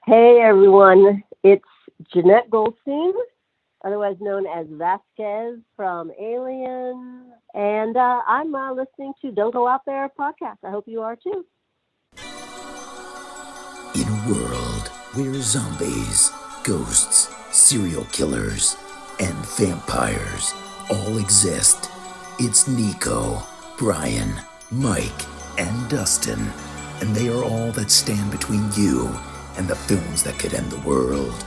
Hey everyone, it's Jeanette Goldstein, otherwise known as Vasquez from Alien, and I'm listening to Don't Go Out There podcast. I hope you are too. In a world where zombies, ghosts, serial killers, and vampires all exist, it's Nico, Brian, Mike, and Dustin, and they are all that stand between you and the films that could end the world.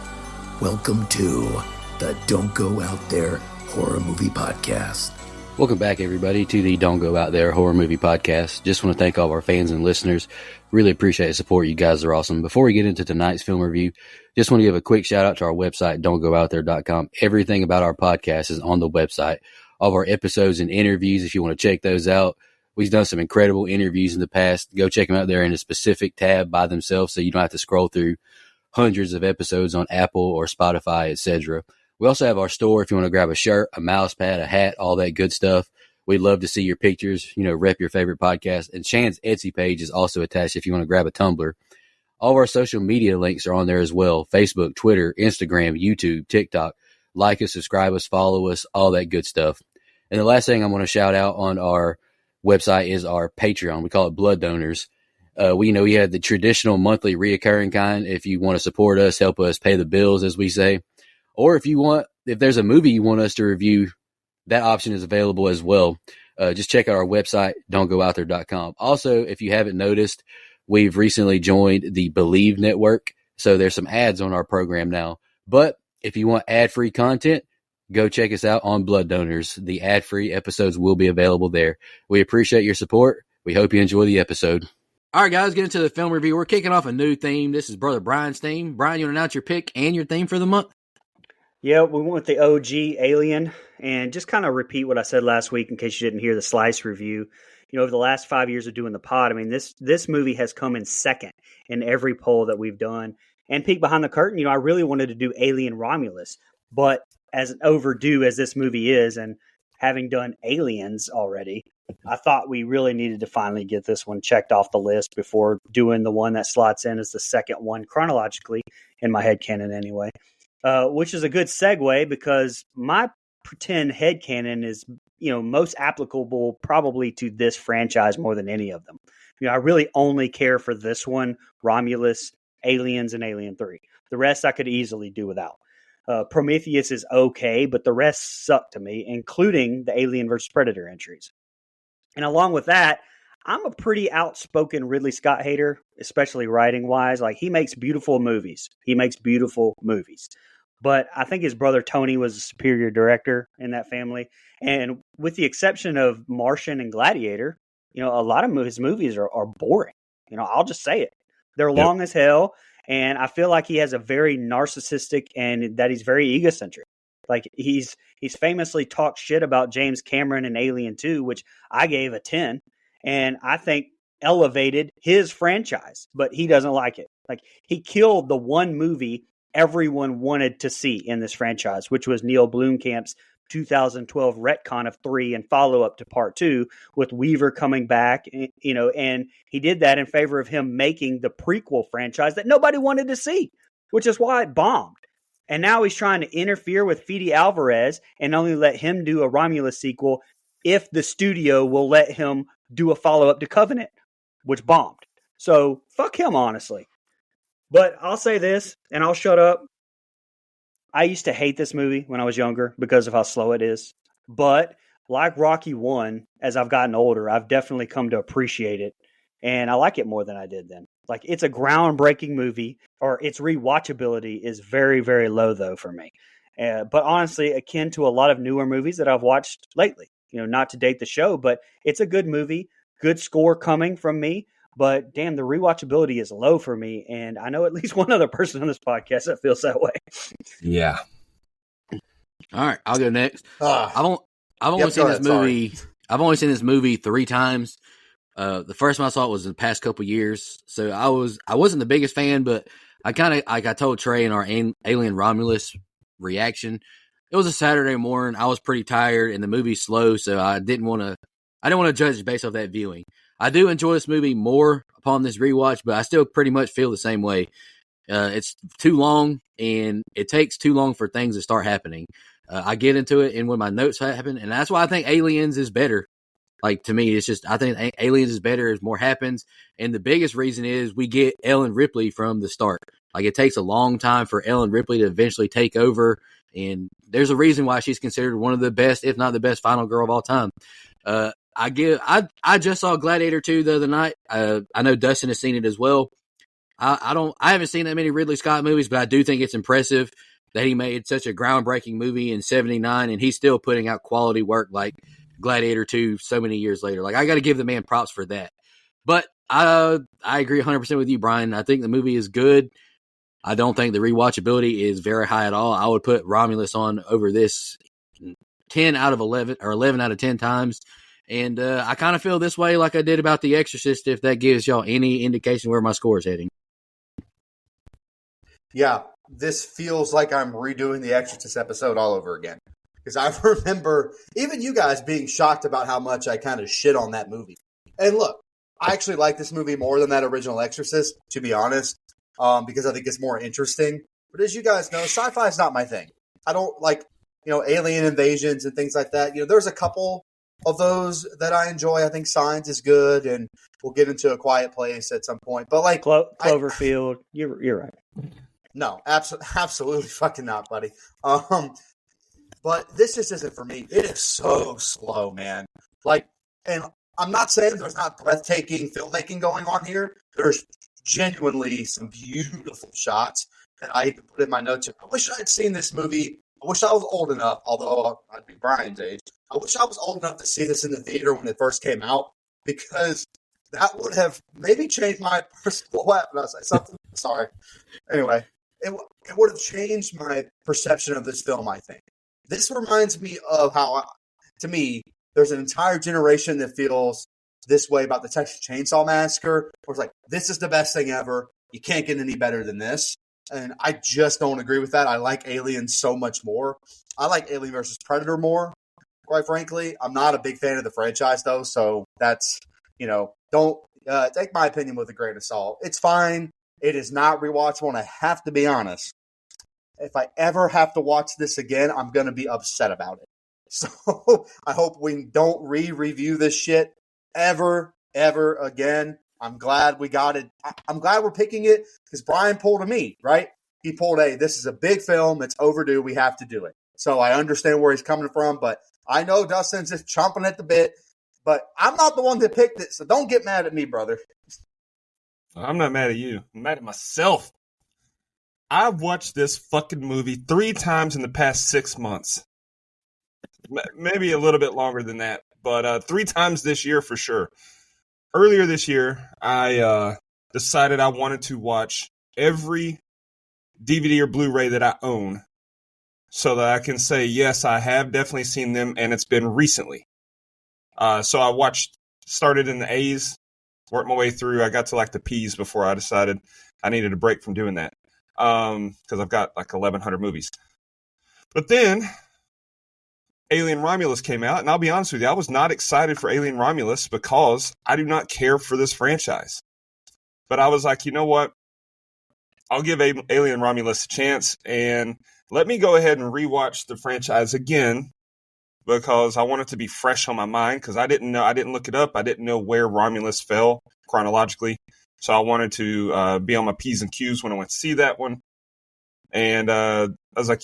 Welcome to the Don't Go Out There Horror Movie Podcast. Welcome back, everybody, to the Don't Go Out There Horror Movie Podcast. Just want to thank all of our fans and listeners. Really appreciate the support. You guys are awesome. Before we get into tonight's film review, just want to give a quick shout out to our website, don'tgoouthere.com. Everything about our podcast is on the website. All of our episodes and interviews, if you want to check those out. We've done some incredible interviews in the past. Go check them out there in a specific tab by themselves so you don't have to scroll through hundreds of episodes on Apple or Spotify, etc. We also have our store if you want to grab a shirt, a mouse pad, a hat, all that good stuff. We'd love to see your pictures, rep your favorite podcast. And Shan's Etsy page is also attached if you want to grab a tumbler. All of our social media links are on there as well. Facebook, Twitter, Instagram, YouTube, TikTok. Like us, subscribe us, follow us, all that good stuff. And the last thing I want to shout out on our website is our Patreon. We call it Blood Donors. We have the traditional monthly reoccurring kind. If you want to support us, help us pay the bills, as we say. Or if there's a movie you want us to review, that option is available as well. Just check out our website, don'tgoouthere.com. Also, if you haven't noticed, we've recently joined the Believe Network. So there's some ads on our program now. But if you want ad-free content, go check us out on Blood Donors. The ad-free episodes will be available there. We appreciate your support. We hope you enjoy the episode. All right, guys, get into the film review. We're kicking off a new theme. This is Brother Brian's theme. Brian, you want to announce your pick and your theme for the month? Yeah, we went with the OG Alien, and just kind of repeat what I said last week in case you didn't hear the Slice review. Over the last 5 years of doing the pod, this movie has come in second in every poll that we've done. And peek behind the curtain, I really wanted to do Alien Romulus, but as overdue as this movie is, and having done Aliens already, I thought we really needed to finally get this one checked off the list before doing the one that slots in as the second one chronologically, in my headcanon anyway. Which is a good segue because my pretend headcanon is, most applicable probably to this franchise more than any of them. I really only care for this one, Romulus, Aliens, and Alien 3. The rest I could easily do without. Prometheus is okay, but the rest suck to me, including the Alien vs. Predator entries. And along with that, I'm a pretty outspoken Ridley Scott hater, especially writing-wise. Like, he makes beautiful movies. But I think his brother Tony was a superior director in that family. And with the exception of Martian and Gladiator, a lot of his movies are boring. I'll just say it. They're long as hell. And I feel like he has a very narcissistic and that he's very egocentric. Like he's famously talked shit about James Cameron and Alien 2, which I gave a 10. And I think elevated his franchise, but he doesn't like it. Like, he killed the one movie everyone wanted to see in this franchise, which was Neil Blomkamp's 2012 retcon of 3 and follow-up to part 2 with Weaver coming back, and he did that in favor of him making the prequel franchise that nobody wanted to see, which is why it bombed. And now he's trying to interfere with Fede Alvarez and only let him do a Romulus sequel if the studio will let him do a follow-up to Covenant, which bombed. So fuck him, honestly. But I'll say this, and I'll shut up. I used to hate this movie when I was younger because of how slow it is. But like Rocky 1, as I've gotten older, I've definitely come to appreciate it. And I like it more than I did then. Like, it's a groundbreaking movie, or its rewatchability is very, very low, though, for me. But honestly, akin to a lot of newer movies that I've watched lately. Not to date the show, but it's a good movie. Good score coming from me. But damn, the rewatchability is low for me, and I know at least one other person on this podcast that feels that way. Yeah. All right, I'll go next. I've only seen this movie. I've only seen this movie 3 times. The first time I saw it was in the past couple years, so I wasn't the biggest fan, but I kind of, like I told Trey in our Alien Romulus reaction, it was a Saturday morning. I was pretty tired, and the movie's slow, so I didn't want to judge based off that viewing. I do enjoy this movie more upon this rewatch, but I still pretty much feel the same way. It's too long, and it takes too long for things to start happening. I get into it, and when my notes happen, and that's why I think Aliens is better. Like, to me, it's just, I think Aliens is better as more happens. And the biggest reason is we get Ellen Ripley from the start. Like, it takes a long time for Ellen Ripley to eventually take over. And there's a reason why she's considered one of the best, if not the best, final girl of all time. I just saw Gladiator 2 the other night. I know Dustin has seen it as well. I haven't seen that many Ridley Scott movies, but I do think it's impressive that he made such a groundbreaking movie in '79, and he's still putting out quality work like Gladiator 2 so many years later. Like, I got to give the man props for that. But I agree 100% with you, Brian. I think the movie is good. I don't think the rewatchability is very high at all. I would put Romulus on over this 10 out of 11 or 11 out of 10 times. And I kind of feel this way like I did about The Exorcist, if that gives y'all any indication where my score is heading. Yeah, this feels like I'm redoing the Exorcist episode all over again. Because I remember even you guys being shocked about how much I kind of shit on that movie. And look, I actually like this movie more than that original Exorcist, to be honest, because I think it's more interesting. But as you guys know, sci-fi is not my thing. I don't like, alien invasions and things like that. There's a couple of those that I enjoy. I think Signs is good, and we'll get into A Quiet Place at some point. But like Cloverfield, you're right. No, absolutely fucking not, buddy. But this just isn't for me. It is so slow, man. Like, and I'm not saying there's not breathtaking filmmaking going on here. There's genuinely some beautiful shots that I even put in my notes. I wish I had seen this movie. I wish I was old enough, although I'd be Brian's age. I wish I was old enough to see this in the theater when it first came out, because that would have maybe changed my personal. What? Did I say something? Sorry. Anyway, it would have changed my perception of this film, I think. This reminds me of how, to me, there's an entire generation that feels this way about the Texas Chainsaw Massacre, where it's like, this is the best thing ever. You can't get any better than this. And I just don't agree with that. I like Aliens so much more. I like Alien vs. Predator more, quite frankly. I'm not a big fan of the franchise, though, so that's, don't take my opinion with a grain of salt. It's fine. It is not rewatchable, and I have to be honest. If I ever have to watch this again, I'm going to be upset about it. So I hope we don't re-review this shit ever again. I'm glad we got it. I'm glad we're picking it because Brian pulled a me, right? He pulled this is a big film. It's overdue. We have to do it. So I understand where he's coming from, but I know Dustin's just chomping at the bit. But I'm not the one that picked it, so don't get mad at me, brother. I'm not mad at you. I'm mad at myself. I've watched this fucking movie 3 times in the past 6 months. Maybe a little bit longer than that, but 3 times this year for sure. Earlier this year, I decided I wanted to watch every DVD or Blu-ray that I own so that I can say, yes, I have definitely seen them, and it's been recently. So I started in the A's, worked my way through. I got to like the P's before I decided I needed a break from doing that. Because I've got like 1,100 movies. But then Alien Romulus came out, and I'll be honest with you, I was not excited for Alien Romulus because I do not care for this franchise. But I was like, you know what? I'll give Alien Romulus a chance, and let me go ahead and rewatch the franchise again because I want it to be fresh on my mind because I didn't know. I didn't look it up. I didn't know where Romulus fell chronologically. So I wanted to be on my P's and Q's when I went to see that one. And I was like,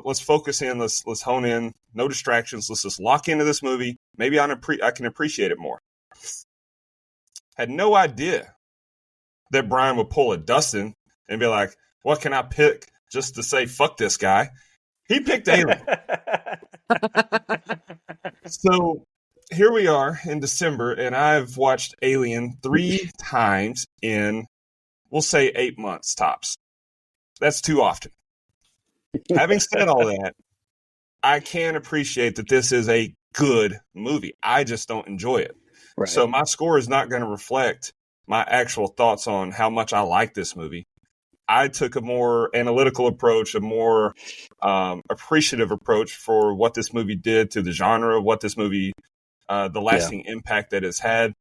let's focus in. Let's hone in. No distractions. Let's just lock into this movie. Maybe I can appreciate it more. Had no idea that Brian would pull a Dustin and be like, what can I pick just to say, fuck this guy? He picked Alien. So here we are in December, and I've watched Alien 3 times in, we'll say, 8 months tops. That's too often. Having said all that, I can appreciate that this is a good movie. I just don't enjoy it. Right. So my score is not going to reflect my actual thoughts on how much I like this movie. I took a more analytical approach, a more appreciative approach for what this movie did to the genre, what this movie, the lasting impact that it's had.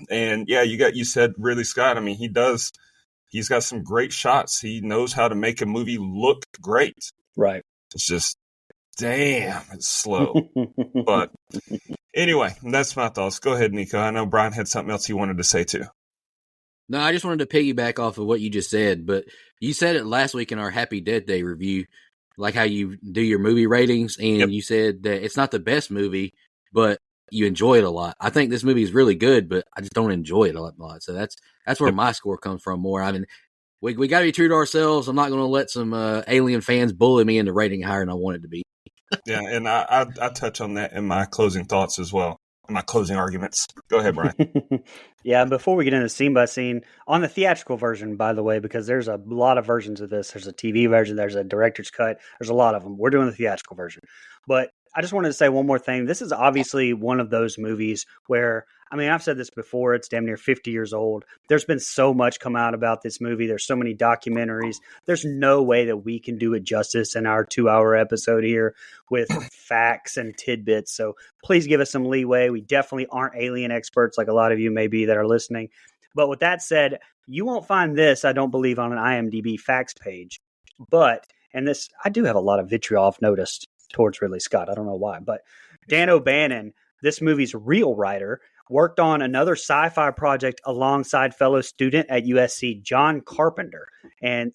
And yeah, you said Ridley Scott. I mean, he He's got some great shots. He knows how to make a movie look great. Right. It's just, damn, it's slow. But anyway, that's my thoughts. Go ahead, Nico. I know Brian had something else he wanted to say too. No, I just wanted to piggyback off of what you just said, but you said it last week in our Happy Death Day review, like how you do your movie ratings, and you said that it's not the best movie, but you enjoy it a lot. I think this movie is really good, but I just don't enjoy it a lot. So that's where my score comes from more. I mean, we got to be true to ourselves. I'm not going to let some Alien fans bully me into rating higher than I want it to be. Yeah, and I touch on that in my closing thoughts as well. My closing arguments. Go ahead, Brian. Yeah, and before we get into scene by scene, on the theatrical version, by the way, because there's a lot of versions of this. There's a TV version, there's a director's cut, there's a lot of them. We're doing the theatrical version. But I just wanted to say one more thing. This is obviously one of those movies where, I mean, I've said this before, it's damn near 50 years old. There's been so much come out about this movie. There's so many documentaries. There's no way that we can do it justice in our 2-hour episode here with facts and tidbits. So please give us some leeway. We definitely aren't alien experts like a lot of you may be that are listening. But with that said, you won't find this, I don't believe, on an IMDb facts page. But, and this, I do have a lot of vitriol I've noticed towards Ridley Scott. I don't know why, but Dan O'Bannon, this movie's real writer, worked on another sci-fi project alongside fellow student at USC, John Carpenter. And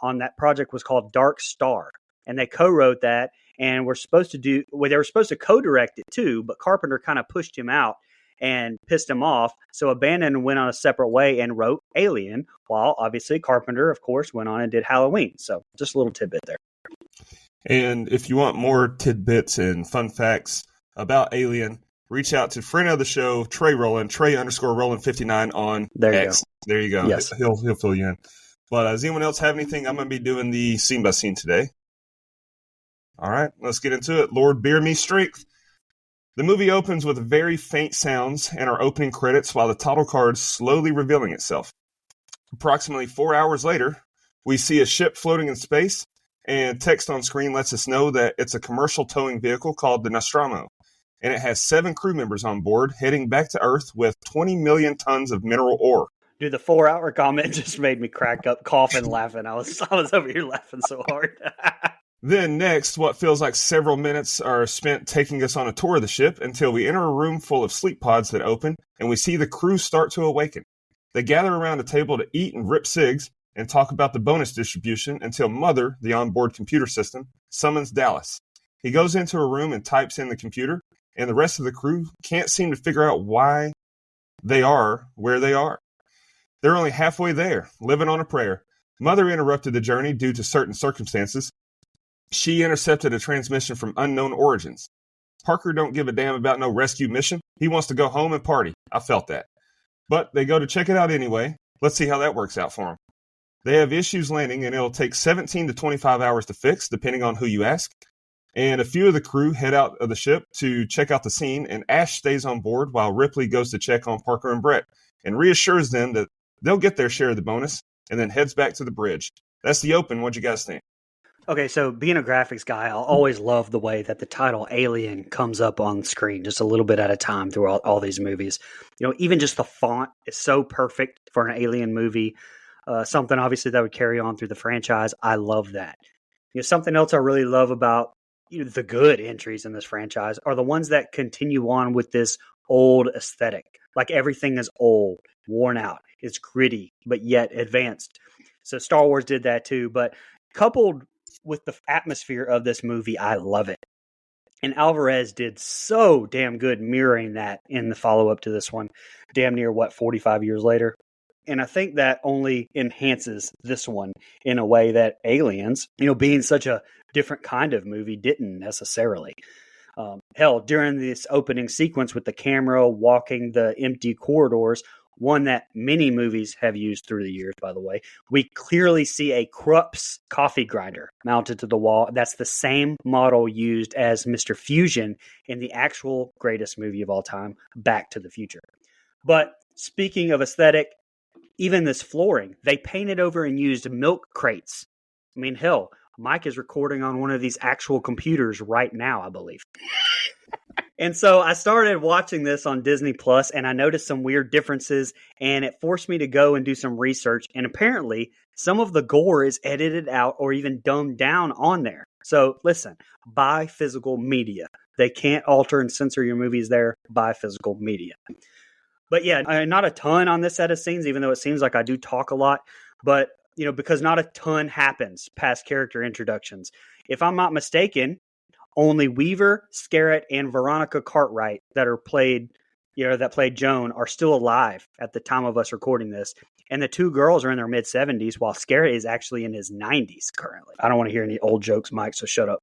on that project was called Dark Star. And they co-wrote that and were supposed to they were supposed to co-direct it too, but Carpenter kind of pushed him out and pissed him off. So O'Bannon went on a separate way and wrote Alien, while obviously Carpenter, of course, went on and did Halloween. So just a little tidbit there. And if you want more tidbits and fun facts about Alien, reach out to friend of the show, Trey Rowland, Trey_Rowland59 on X. There you go. Yes. He'll fill you in. But does anyone else have anything? I'm going to be doing the scene by scene today. All right, let's get into it. Lord, bear me strength. The movie opens with very faint sounds and our opening credits while the title card slowly revealing itself. Approximately 4 hours later, we see a ship floating in space, and text on screen lets us know that it's a commercial towing vehicle called the Nostromo, and it has 7 crew members on board heading back to Earth with 20 million tons of mineral ore. Dude, the 4-hour comment just made me crack up, coughing, laughing. I was over here laughing so hard. Then next, what feels like several minutes are spent taking us on a tour of the ship until we enter a room full of sleep pods that open, and we see the crew start to awaken. They gather around a table to eat and rip cigs and talk about the bonus distribution until Mother, the onboard computer system, summons Dallas. He goes into a room and types in the computer, and the rest of the crew can't seem to figure out why they are where they are. They're only halfway there, living on a prayer. Mother interrupted the journey due to certain circumstances. She intercepted a transmission from unknown origins. Parker don't give a damn about no rescue mission. He wants to go home and party. I felt that. But they go to check it out anyway. Let's see how that works out for them. They have issues landing, and it'll take 17 to 25 hours to fix, depending on who you ask. And a few of the crew head out of the ship to check out the scene, and Ash stays on board while Ripley goes to check on Parker and Brett and reassures them that they'll get their share of the bonus, and then heads back to the bridge. That's the open. What'd you guys think? Okay, so being a graphics guy, I'll always love the way that the title Alien comes up on screen just a little bit at a time through all these movies. You know, even just the font is so perfect for an Alien movie. Something obviously that would carry on through the franchise. I love that. You know, something else I really love about the good entries in this franchise are the ones that continue on with this old aesthetic. Like everything is old, worn out. It's gritty, but yet advanced. So Star Wars did that too. But coupled with the atmosphere of this movie, I love it. And Alvarez did so damn good mirroring that in the follow-up to this one, damn near, 45 years later. And I think that only enhances this one in a way that Aliens, being such a different kind of movie, didn't necessarily. Hell, during this opening sequence with the camera walking the empty corridors, one that many movies have used through the years, by the way, we clearly see a Krups coffee grinder mounted to the wall. That's the same model used as Mr. Fusion in the actual greatest movie of all time, Back to the Future. But speaking of aesthetic, even this flooring, they painted over and used milk crates. I mean, hell, Mike is recording on one of these actual computers right now, I believe. And so I started watching this on Disney Plus, and I noticed some weird differences, and it forced me to go and do some research. And apparently, some of the gore is edited out or even dumbed down on there. So listen, buy physical media. They can't alter and censor your movies there. Buy physical media. But yeah, not a ton on this set of scenes, even though it seems like I do talk a lot. But, because not a ton happens past character introductions. If I'm not mistaken, only Weaver, Scarrett, and Veronica Cartwright that played Joan are still alive at the time of us recording this. And the two girls are in their mid-70s, while Scarrett is actually in his 90s currently. I don't want to hear any old jokes, Mike, so shut up.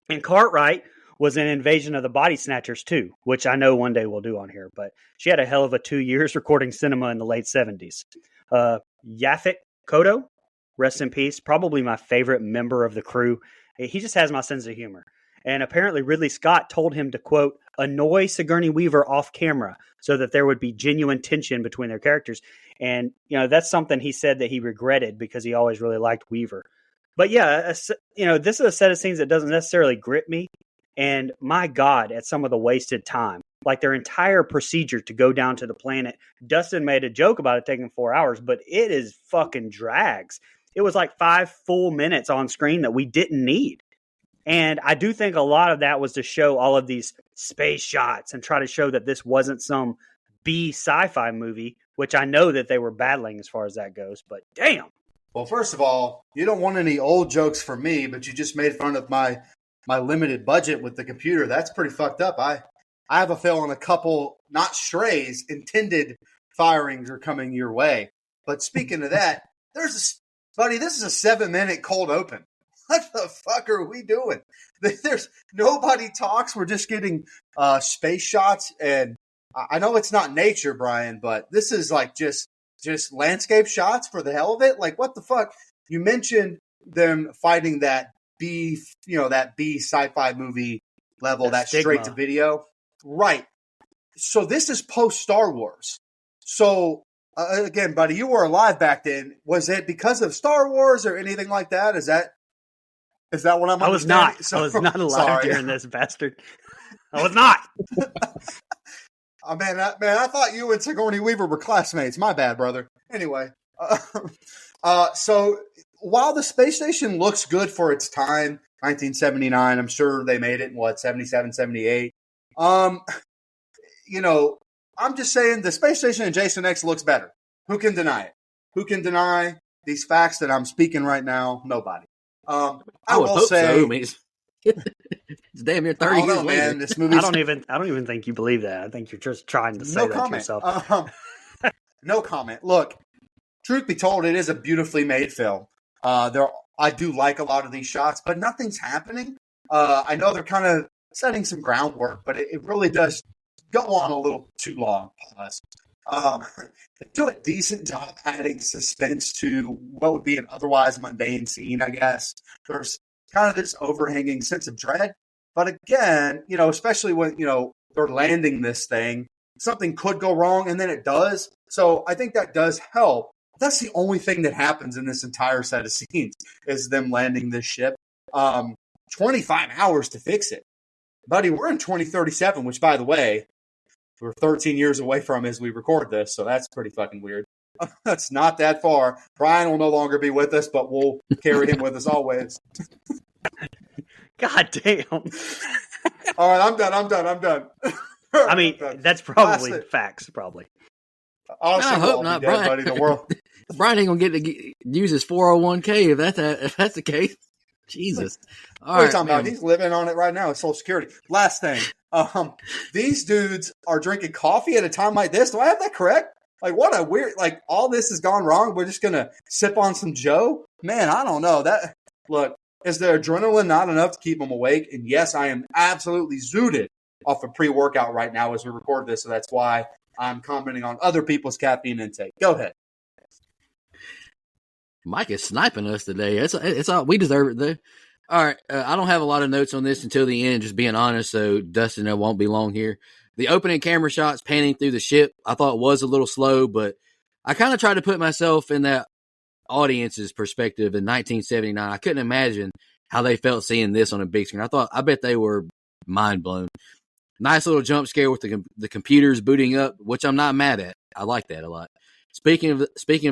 And Cartwright was in Invasion of the Body Snatchers too, which I know one day we'll do on here. But she had a hell of a 2 years recording cinema in the late 70s. Yaphet Kotto, rest in peace, probably my favorite member of the crew. He just has my sense of humor. And apparently Ridley Scott told him to, quote, annoy Sigourney Weaver off camera so that there would be genuine tension between their characters. And, that's something he said that he regretted because he always really liked Weaver. But yeah, this is a set of scenes that doesn't necessarily grip me. And my God, at some of the wasted time, like their entire procedure to go down to the planet. Dustin made a joke about it taking 4 hours, but it is fucking drags. It was like 5 full minutes on screen that we didn't need. And I do think a lot of that was to show all of these space shots and try to show that this wasn't some B sci-fi movie, which I know that they were battling as far as that goes, but damn. Well, first of all, you don't want any old jokes from me, but you just made fun of my limited budget with the computer. That's pretty fucked up. I have a feeling a couple, not strays, intended firings are coming your way. But speaking of that, buddy, this is a 7-minute cold open. What the fuck are we doing? There's nobody talks. We're just getting space shots, and I know it's not nature, Brian, but this is like just landscape shots for the hell of it. Like, what the fuck? You mentioned them fighting that B sci-fi movie level, that straight to video, right? So this is post Star Wars. So again, buddy, you were alive back then. Was it because of Star Wars or anything like that? Is that what I'm? I was not. I was not alive during this, bastard. I was not. Oh, man, I thought you and Sigourney Weaver were classmates. My bad, brother. Anyway, so while the space station looks good for its time, 1979, I'm sure they made it in 77, 78. I'm just saying the space station in Jason X looks better. Who can deny it? Who can deny these facts that I'm speaking right now? Nobody. I will say, so. It's damn near 30 years later. Man, this movie. I don't even think you believe that. I think you're just trying to say that to yourself. No comment. Look, truth be told, it is a beautifully made film. I do like a lot of these shots, but nothing's happening. I know they're kind of setting some groundwork, but it really does go on a little too long. Plus, they do a decent job adding suspense to what would be an otherwise mundane scene, I guess. There's kind of this overhanging sense of dread. But again, especially when, they're landing this thing, something could go wrong, and then it does. So I think that does help. That's the only thing that happens in this entire set of scenes is them landing this ship. 25 hours to fix it. Buddy, we're in 2037, which, by the way, we're 13 years away from as we record this, so that's pretty fucking weird. That's not that far. Brian will no longer be with us, but we'll carry him with us always. God damn. All right, I'm done. I mean, that's probably facts, probably. Honestly, I hope not, dead, Brian. buddy. The world. Brian ain't gonna get to use his 401k if that's the case. Jesus. All right, talking about? He's living on it right now. It's Social Security. Last thing. These dudes are drinking coffee at a time like this. Do I have that correct? Like, what a weird, all this has gone wrong. We're just going to sip on some Joe? Man, I don't know. Look, is their adrenaline not enough to keep them awake? And yes, I am absolutely zooted off a pre-workout right now as we record this. So that's why I'm commenting on other people's caffeine intake. Go ahead. Mike is sniping us today. It's all we deserve it though. All right, I don't have a lot of notes on this until the end. Just being honest, so Dustin, it won't be long here. The opening camera shots panning through the ship, I thought was a little slow, but I kind of tried to put myself in that audience's perspective in 1979. I couldn't imagine how they felt seeing this on a big screen. I bet they were mind blown. Nice little jump scare with the computers booting up, which I'm not mad at. I like that a lot. Speaking of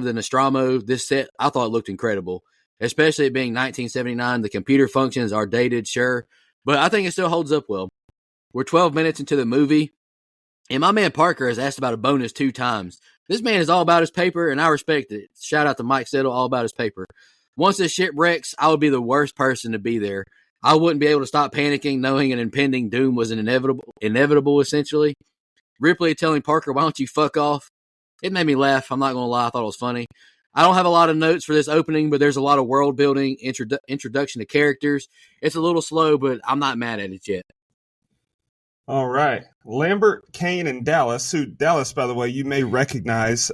the Nostromo, this set I thought looked incredible, especially it being 1979. The computer functions are dated, sure, but I think it still holds up well. We're 12 minutes into the movie, and my man Parker has asked about a bonus 2 times. This man is all about his paper, and I respect it. Shout out to Mike Settle, all about his paper. Once this ship wrecks, I would be the worst person to be there. I wouldn't be able to stop panicking, knowing an impending doom was inevitable, essentially. Ripley telling Parker, why don't you fuck off? It made me laugh. I'm not going to lie. I thought it was funny. I don't have a lot of notes for this opening, but there's a lot of world building, introduction to characters. It's a little slow, but I'm not mad at it yet. All right. Lambert, Kane, and Dallas, who Dallas, by the way, you may recognize.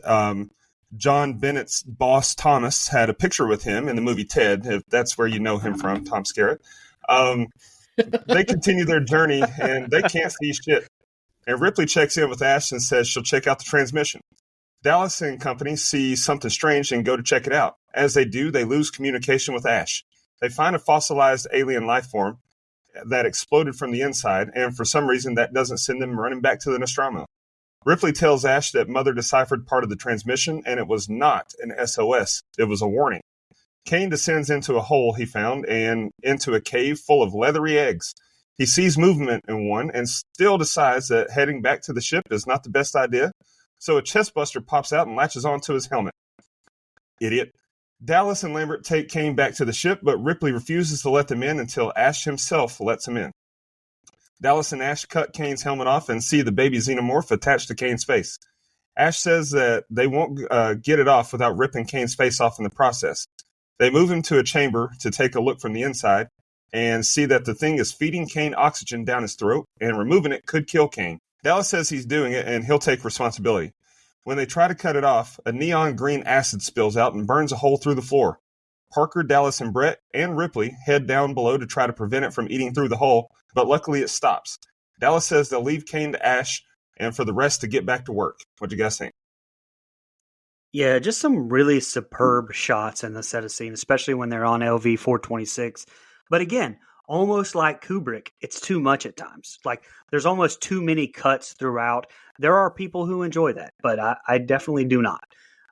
John Bennett's boss, Thomas, had a picture with him in the movie Ted, if that's where you know him from, Tom Skerritt. They continue their journey, and they can't see shit. And Ripley checks in with Ash and says she'll check out the transmission. Dallas and company see something strange and go to check it out. As they do, they lose communication with Ash. They find a fossilized alien life form that exploded from the inside, and for some reason that doesn't send them running back to the Nostromo. Ripley tells Ash that Mother deciphered part of the transmission, and it was not an SOS. It was a warning. Kane descends into a hole he found and into a cave full of leathery eggs. He sees movement in one and still decides that heading back to the ship is not the best idea, so a chestbuster pops out and latches onto his helmet. Idiot. Dallas and Lambert take Kane back to the ship, but Ripley refuses to let them in until Ash himself lets him in. Dallas and Ash cut Kane's helmet off and see the baby xenomorph attached to Kane's face. Ash says that they won't get it off without ripping Kane's face off in the process. They move him to a chamber to take a look from the inside and see that the thing is feeding Kane oxygen down his throat, and removing it could kill Kane. Dallas says he's doing it and he'll take responsibility. When they try to cut it off, a neon green acid spills out and burns a hole through the floor. Parker, Dallas, and Brett and Ripley head down below to try to prevent it from eating through the hole, but luckily it stops. Dallas says they'll leave Kane to Ash and for the rest to get back to work. What do you guys think? Yeah, just some really superb shots in the set of scene, especially when they're on LV 426. But again, almost like Kubrick, it's too much at times. Like there's almost too many cuts throughout. There are people who enjoy that, but I definitely do not.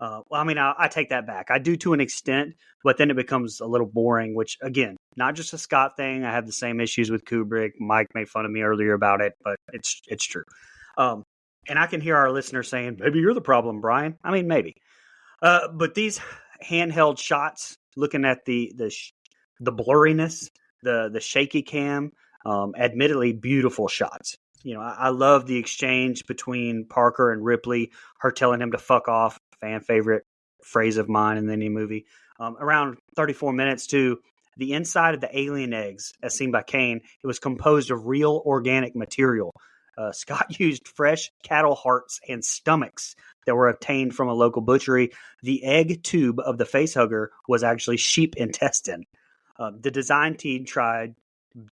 I take that back. I do to an extent, but then it becomes a little boring, which again, not just a Scott thing. I have the same issues with Kubrick. Mike made fun of me earlier about it, but it's true. And I can hear our listeners saying, maybe you're the problem, Brian. I mean, maybe. But these handheld shots, looking at the blurriness, the shaky cam, admittedly beautiful shots. You know, I love the exchange between Parker and Ripley, her telling him to fuck off, fan favorite phrase of mine in any movie. Around 34 minutes to the inside of the alien eggs, as seen by Kane, it was composed of real organic material. Scott used fresh cattle hearts and stomachs that were obtained from a local butchery. The egg tube of the facehugger was actually sheep intestine. The design team tried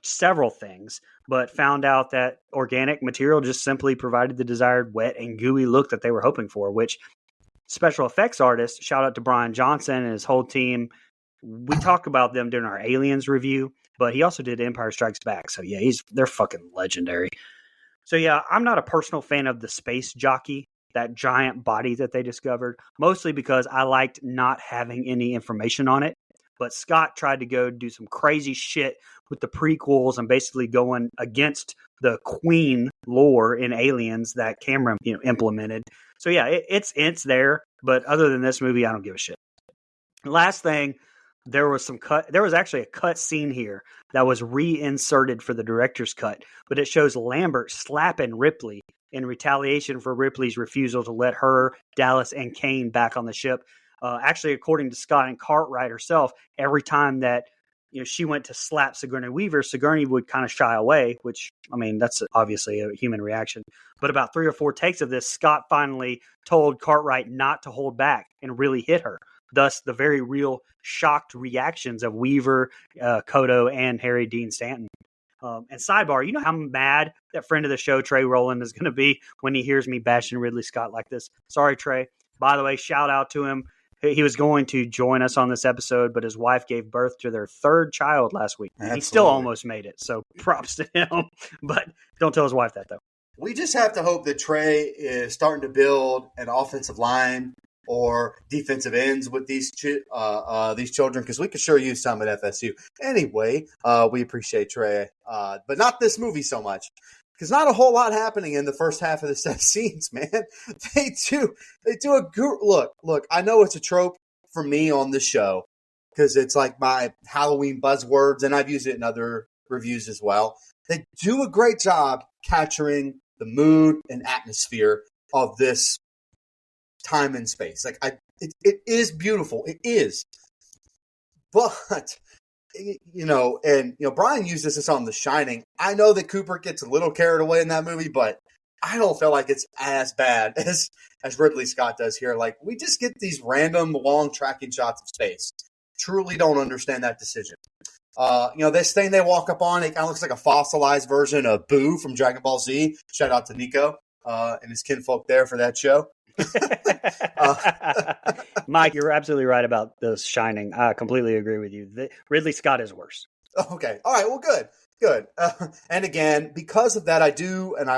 several things, but found out that organic material just simply provided the desired wet and gooey look that they were hoping for, which special effects artist, shout out to Brian Johnson and his whole team. We talked about them during our Aliens review, but he also did Empire Strikes Back. So yeah, they're fucking legendary. So yeah, I'm not a personal fan of the space jockey, that giant body that they discovered, mostly because I liked not having any information on it. But Scott tried to go do some crazy shit with the prequels and basically going against the Queen lore in Aliens that Cameron, implemented. So yeah, it's there. But other than this movie, I don't give a shit. Last thing, there was actually a cut scene here that was reinserted for the director's cut, but it shows Lambert slapping Ripley in retaliation for Ripley's refusal to let her, Dallas, and Kane back on the ship. Actually, according to Scott and Cartwright herself, every time that she went to slap Sigourney Weaver, Sigourney would kind of shy away, which, I mean, that's obviously a human reaction. But about 3 or 4 takes of this, Scott finally told Cartwright not to hold back and really hit her. Thus, the very real shocked reactions of Weaver, Kodo, and Harry Dean Stanton. And sidebar, you know how mad that friend of the show, Trey Rowland, is going to be when he hears me bashing Ridley Scott like this? Sorry, Trey. By the way, shout out to him. He was going to join us on this episode, but his wife gave birth to their third child last week. He still Absolutely. almost made it, so props to him. But don't tell his wife that, though. We just have to hope that Trey is starting to build an offensive line or defensive ends with these children, because we could sure use some at FSU. Anyway, we appreciate Trey, but not this movie so much. Because not a whole lot happening in the first half of the set scenes, man. They do a good look. I know it's a trope for me on this show because it's like my Halloween buzzwords, and I've used it in other reviews as well. They do a great job capturing the mood and atmosphere of this time and space. Like it is beautiful. It is, but. Brian used this on The Shining. I know that Cooper gets a little carried away in that movie, but I don't feel like it's as bad as Ridley Scott does here. Like, we just get these random long tracking shots of space. Truly don't understand that decision. This thing they walk up on, it kind of looks like a fossilized version of Boo from Dragon Ball Z. Shout out to Nico and his kinfolk there for that show. Mike, you're absolutely right about The Shining. I completely agree with you. Ridley Scott is worse. Okay. All right. Well, good. And again, because of that, I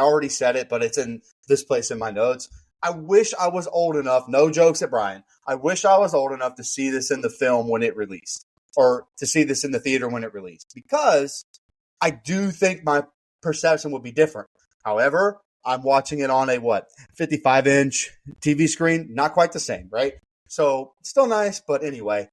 already said it, but it's in this place in my notes. I wish I was old enough, no jokes at Brian, I wish I was old enough to see this in the film when it released, or to see this in the theater when it released, because I do think my perception would be different. However, I'm watching it on a 55-inch TV screen. Not quite the same, right? So still nice, but anyway.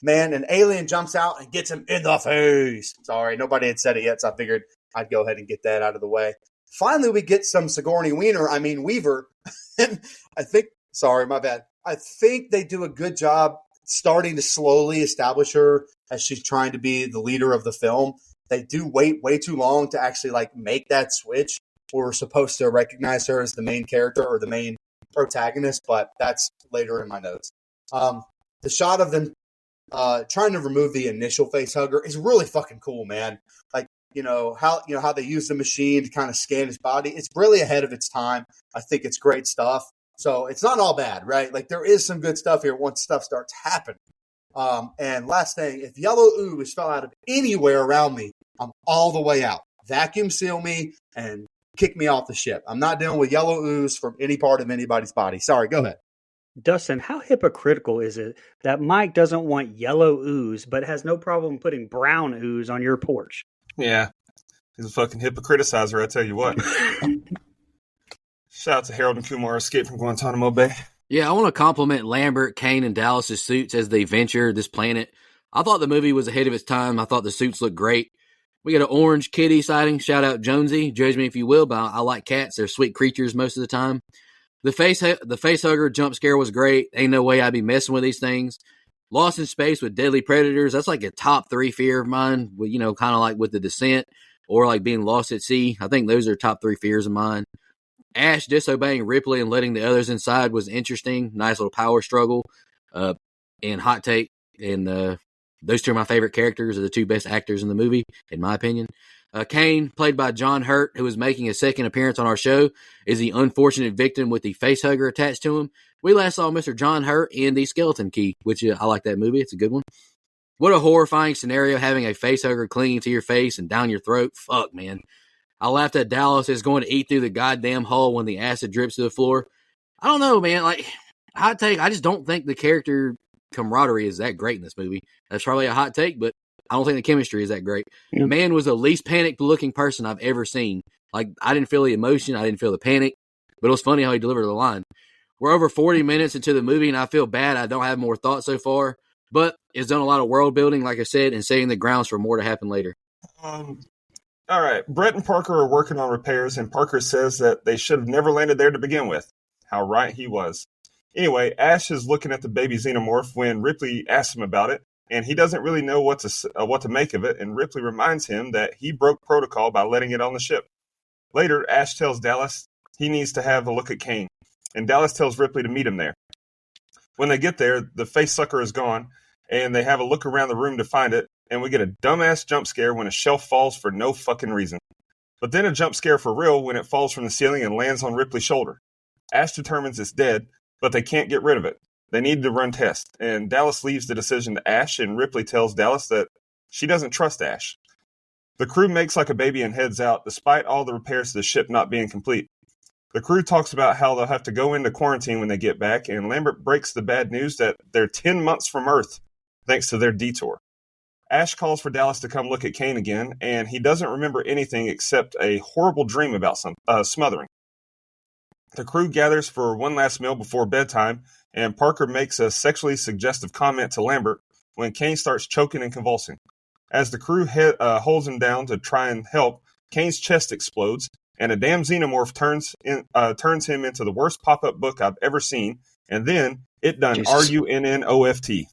Man, an alien jumps out and gets him in the face. Sorry, nobody had said it yet, so I figured I'd go ahead and get that out of the way. Finally, we get some Sigourney Weaver. And I think they do a good job starting to slowly establish her as she's trying to be the leader of the film. They do wait way too long to actually make that switch. We're supposed to recognize her as the main character or the main protagonist, but that's later in my notes. The shot of them trying to remove the initial face hugger is really fucking cool, man. How they use the machine to kind of scan his body. It's really ahead of its time. I think it's great stuff. So it's not all bad, right? Like, there is some good stuff here once stuff starts happening. And last thing, if yellow ooze fell out of anywhere around me, I'm all the way out. Vacuum seal me and kick me off the ship. I'm not dealing with yellow ooze from any part of anybody's body. Sorry, go ahead. Dustin, how hypocritical is it that Mike doesn't want yellow ooze, but has no problem putting brown ooze on your porch? Yeah. He's a fucking hypocriticizer, I tell you what. Shout out to Harold and Kumar, Escape from Guantanamo Bay. Yeah, I want to compliment Lambert, Kane, and Dallas's suits as they venture this planet. I thought the movie was ahead of its time. I thought the suits looked great. We got an orange kitty sighting. Shout out Jonesy. Judge me if you will, but I like cats. They're sweet creatures most of the time. The face hugger jump scare was great. Ain't no way I'd be messing with these things. Lost in Space with Deadly Predators. That's like a top 3 fear of mine. Kind of like with The Descent or like being lost at sea. I think those are top 3 fears of mine. Ash disobeying Ripley and letting the others inside was interesting. Nice little power struggle. And hot take. And those two are my favorite characters. Are the 2 best actors in the movie, in my opinion. Kane, played by John Hurt, who is making a second appearance on our show, is the unfortunate victim with the facehugger attached to him. We last saw Mr. John Hurt in The Skeleton Key, which I like that movie. It's a good one. What a horrifying scenario, having a facehugger clinging to your face and down your throat. Fuck, man. I laughed at Dallas is going to eat through the goddamn hull when the acid drips to the floor. I don't know, man. Hot take, I just don't think the character camaraderie is that great in this movie. That's probably a hot take, but I don't think the chemistry is that great. Yeah. Man was the least panicked-looking person I've ever seen. I didn't feel the emotion. I didn't feel the panic. But it was funny how he delivered the line. We're over 40 minutes into the movie, and I feel bad I don't have more thoughts so far. But it's done a lot of world building, like I said, and setting the grounds for more to happen later. All right. Brett and Parker are working on repairs, and Parker says that they should have never landed there to begin with. How right he was. Anyway, Ash is looking at the baby xenomorph when Ripley asks him about it. And he doesn't really know what to make of it, and Ripley reminds him that he broke protocol by letting it on the ship. Later, Ash tells Dallas he needs to have a look at Kane, and Dallas tells Ripley to meet him there. When they get there, the face sucker is gone, and they have a look around the room to find it, and we get a dumbass jump scare when a shelf falls for no fucking reason. But then a jump scare for real when it falls from the ceiling and lands on Ripley's shoulder. Ash determines it's dead, but they can't get rid of it. They need to run tests, and Dallas leaves the decision to Ash, and Ripley tells Dallas that she doesn't trust Ash. The crew makes like a baby and heads out, despite all the repairs to the ship not being complete. The crew talks about how they'll have to go into quarantine when they get back, and Lambert breaks the bad news that they're 10 months from Earth, thanks to their detour. Ash calls for Dallas to come look at Kane again, and he doesn't remember anything except a horrible dream about smothering. The crew gathers for one last meal before bedtime, and Parker makes a sexually suggestive comment to Lambert when Kane starts choking and convulsing. As the crew holds him down to try and help, Kane's chest explodes, and a damn xenomorph turns him into the worst pop-up book I've ever seen, and then it done Jesus. RUNNOFT.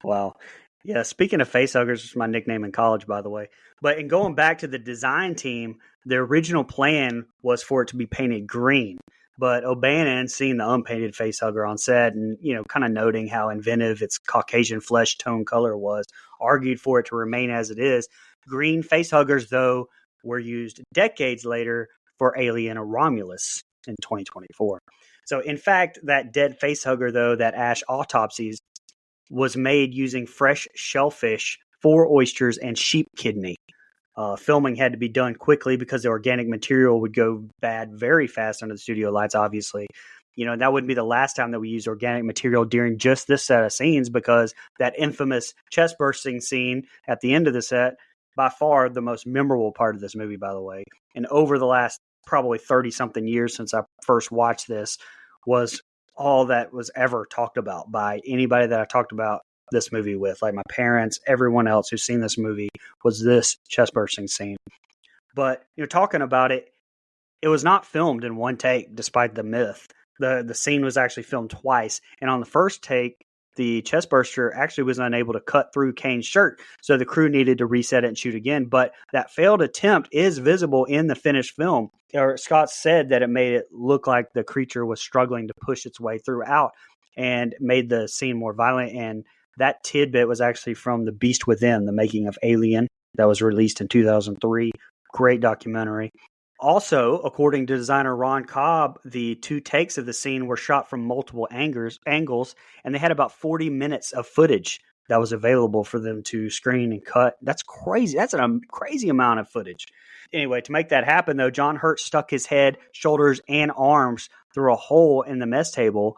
Wow. Yeah, speaking of facehuggers, which is my nickname in college, by the way. But in going back to the design team, the original plan was for it to be painted green. But O'Bannon, seeing the unpainted facehugger on set and, kind of noting how inventive its Caucasian flesh tone color was, argued for it to remain as it is. Green facehuggers, though, were used decades later for Alien or Romulus in 2024. So, in fact, that dead facehugger, though, that Ash autopsies, was made using fresh shellfish, 4 oysters, and sheep kidney. Filming had to be done quickly because the organic material would go bad very fast under the studio lights, obviously. That wouldn't be the last time that we used organic material during just this set of scenes, because that infamous chest bursting scene at the end of the set, by far the most memorable part of this movie, by the way. And over the last probably 30-something years since I first watched this, was all that was ever talked about by anybody that I talked about this movie with, like my parents, everyone else who's seen this movie, was this chest bursting scene. But talking about it, it was not filmed in one take, despite the myth. The scene was actually filmed twice, and on the first take, the chest burster actually was unable to cut through Kane's shirt, so the crew needed to reset it and shoot again. But that failed attempt is visible in the finished film. Scott said that it made it look like the creature was struggling to push its way throughout and made the scene more violent. And that tidbit was actually from The Beast Within, the making of Alien, that was released in 2003. Great documentary. Also, according to designer Ron Cobb, the 2 takes of the scene were shot from multiple angles, and they had about 40 minutes of footage that was available for them to screen and cut. That's crazy. That's a crazy amount of footage. Anyway, to make that happen, though, John Hurt stuck his head, shoulders, and arms through a hole in the mess table,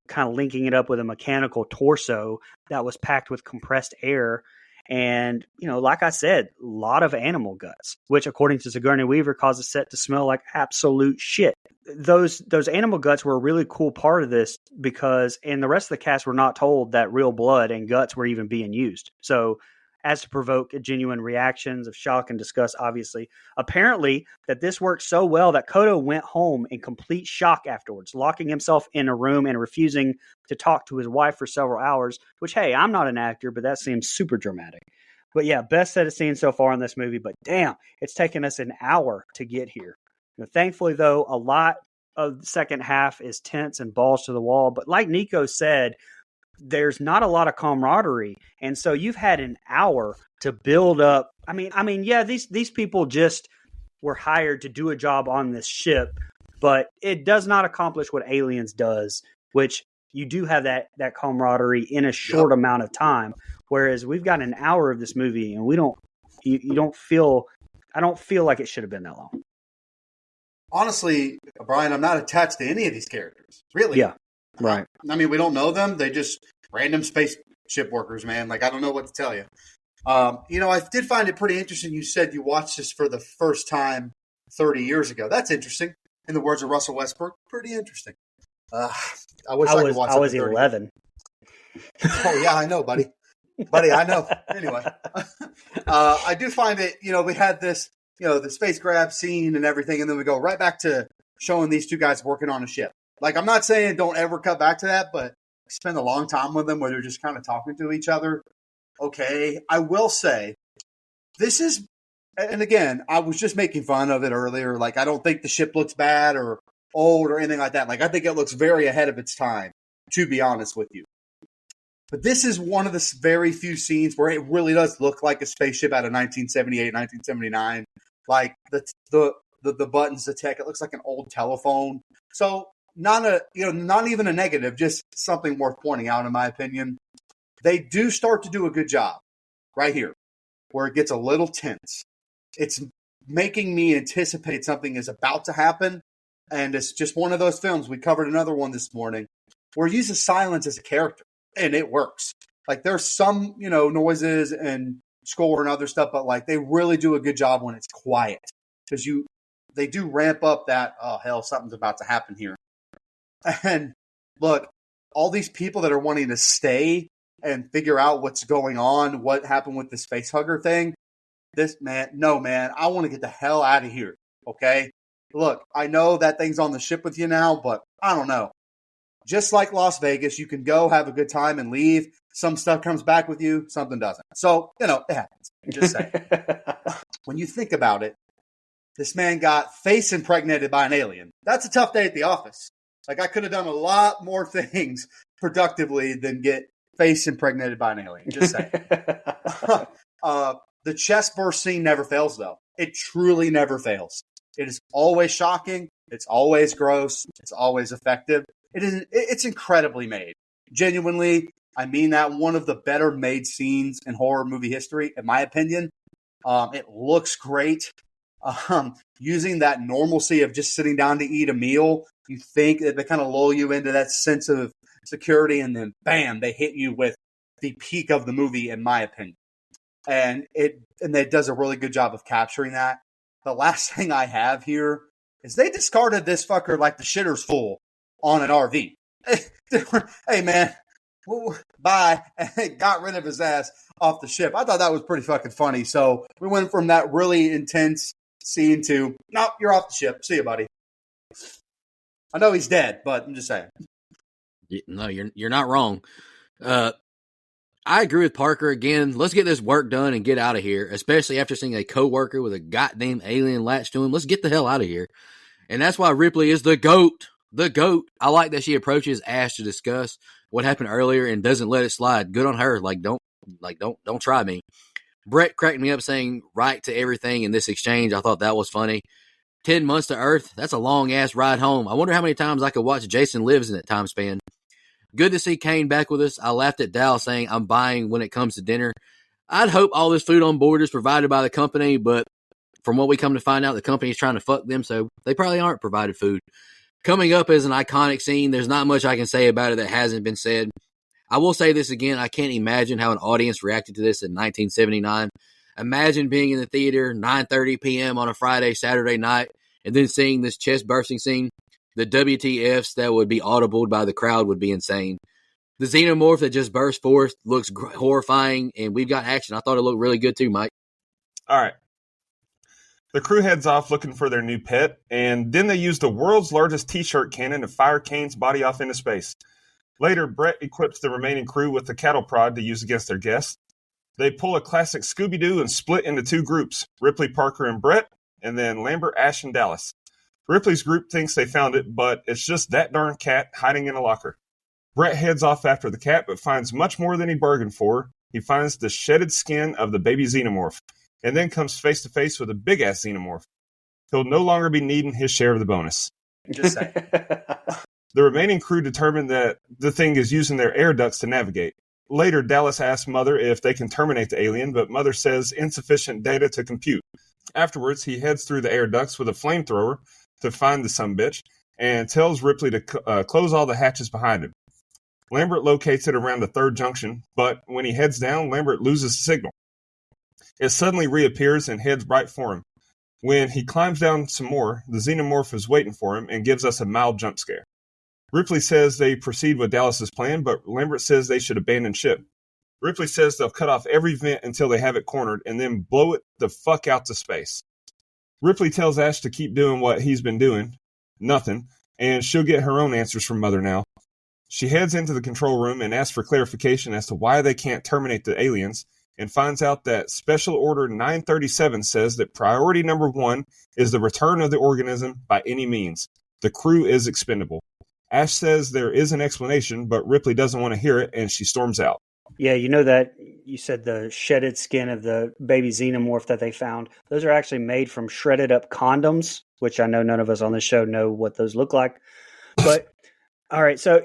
kind of linking it up with a mechanical torso that was packed with compressed air. And, like I said, a lot of animal guts, which, according to Sigourney Weaver, caused the set to smell like absolute shit. Those animal guts were a really cool part of this because, and the rest of the cast were not told that real blood and guts were even being used. So, as to provoke genuine reactions of shock and disgust, obviously. Apparently, that this worked so well that Kodo went home in complete shock afterwards, locking himself in a room and refusing to talk to his wife for several hours, which, hey, I'm not an actor, but that seems super dramatic. But yeah, best set of scenes so far in this movie, but damn, it's taken us an hour to get here. Thankfully, though, a lot of the second half is tense and balls to the wall, but like Nico said, there's not a lot of camaraderie. And so you've had an hour to build up. I mean, yeah, these people just were hired to do a job on this ship, but it does not accomplish what Aliens does, which you do have that camaraderie in a short amount of time. Whereas we've got an hour of this movie and I don't feel like it should have been that long. Honestly, Brian, I'm not attached to any of these characters. Really. Yeah. Right. I mean, we don't know them. They just random spaceship workers, man. Like, I don't know what to tell you. I did find it pretty interesting. You said you watched this for the first time 30 years ago. That's interesting. In the words of Russell Westbrook, pretty interesting. I wish I could watch it. I was 11. Oh, yeah, I know, buddy. Buddy, I know. Anyway, I do find it, we had this, the space grab scene and everything, and then we go right back to showing these 2 guys working on a ship. Like, I'm not saying don't ever cut back to that, but spend a long time with them where they're just kind of talking to each other. Okay. I will say, this is, and again, I was just making fun of it earlier. Like, I don't think the ship looks bad or old or anything like that. Like, I think it looks very ahead of its time, to be honest with you. But this is one of the very few scenes where it really does look like a spaceship out of 1978, 1979. Like, the buttons, the tech, it looks like an old telephone. So, not even a negative, just something worth pointing out, in my opinion. They do start to do a good job right here, where it gets a little tense. It's making me anticipate something is about to happen, and it's just one of those films. We covered another one this morning where it uses silence as a character, and it works. Like, there's some, noises and score and other stuff, but like, they really do a good job when it's quiet, because they do ramp up that, oh hell, something's about to happen here. And look, all these people that are wanting to stay and figure out what's going on, what happened with this facehugger thing. Man, I want to get the hell out of here. Okay. Look, I know that thing's on the ship with you now, but I don't know. Just like Las Vegas, you can go have a good time and leave. Some stuff comes back with you, something doesn't. So, it happens. Just saying. When you think about it, this man got face impregnated by an alien. That's a tough day at the office. Like, I could have done a lot more things productively than get face impregnated by an alien. Just saying. The chest burst scene never fails, though. It truly never fails. It is always shocking. It's always gross. It's always effective. It's incredibly made. Genuinely, I mean that, one of the better made scenes in horror movie history, in my opinion. It looks great. Using that normalcy of just sitting down to eat a meal, you think that they kind of lull you into that sense of security, and then bam, they hit you with the peak of the movie, in my opinion. And it does a really good job of capturing that. The last thing I have here is they discarded this fucker like the shitter's full on an RV. Hey man, bye. And got rid of his ass off the ship. I thought that was pretty fucking funny. So we went from that really intense scene to, nope, you're off the ship. See you, buddy. I know he's dead, but I'm just saying. No, you're not wrong. I agree with Parker again. Let's get this work done and get out of here, especially after seeing a coworker with a goddamn alien latched to him. Let's get the hell out of here. And that's why Ripley is the GOAT. The GOAT. I like that she approaches Ash to discuss what happened earlier and doesn't let it slide. Good on her. Don't try me. Brett cracked me up saying right to everything in this exchange. I thought that was funny. 10 months to Earth. That's a long ass ride home. I wonder how many times I could watch Jason Lives in that time span. Good to see Kane back with us. I laughed at Dal saying I'm buying when it comes to dinner. I'd hope all this food on board is provided by the company, but from what we come to find out, the company is trying to fuck them, so they probably aren't provided food. Coming up is an iconic scene. There's not much I can say about it that hasn't been said. I will say this again. I can't imagine how an audience reacted to this in 1979. Imagine being in the theater 9:30 p.m. on a Friday, Saturday night, and then seeing this chest bursting scene. The WTFs that would be audibled by the crowd would be insane. The xenomorph that just burst forth looks horrifying, and we've got action. I thought it looked really good too, Mike. All right. The crew heads off looking for their new pet, and then they use the world's largest T-shirt cannon to fire Kane's body off into space. Later, Brett equips the remaining crew with the cattle prod to use against their guests. They pull a classic Scooby-Doo and split into two groups, Ripley, Parker, and Brett, and then Lambert, Ash, and Dallas. Ripley's group thinks they found it, but it's just that darn cat hiding in a locker. Brett heads off after the cat, but finds much more than he bargained for. He finds the shedded skin of the baby xenomorph, and then comes face to face with a big-ass xenomorph. He'll no longer be needing his share of the bonus. Just saying. The remaining crew determine that the thing is using their air ducts to navigate. Later, Dallas asks Mother if they can terminate the alien, but Mother says insufficient data to compute. Afterwards, he heads through the air ducts with a flamethrower to find the sumbitch and tells Ripley to close all the hatches behind him. Lambert locates it around the third junction, but when he heads down, Lambert loses the signal. It suddenly reappears and heads right for him. When he climbs down some more, the xenomorph is waiting for him and gives us a mild jump scare. Ripley says they proceed with Dallas's plan, but Lambert says they should abandon ship. Ripley says they'll cut off every vent until they have it cornered and then blow it the fuck out to space. Ripley tells Ash to keep doing what he's been doing, nothing, and she'll get her own answers from Mother now. She heads into the control room and asks for clarification as to why they can't terminate the aliens, and finds out that Special Order 937 says that priority number 1 is the return of the organism by any means. The crew is expendable. Ash says there is an explanation, but Ripley doesn't want to hear it, and she storms out. Yeah, you know that you said the shedded skin of the baby xenomorph that they found. Those are actually made from shredded up condoms, which I know none of us on this show know what those look like. But all right, so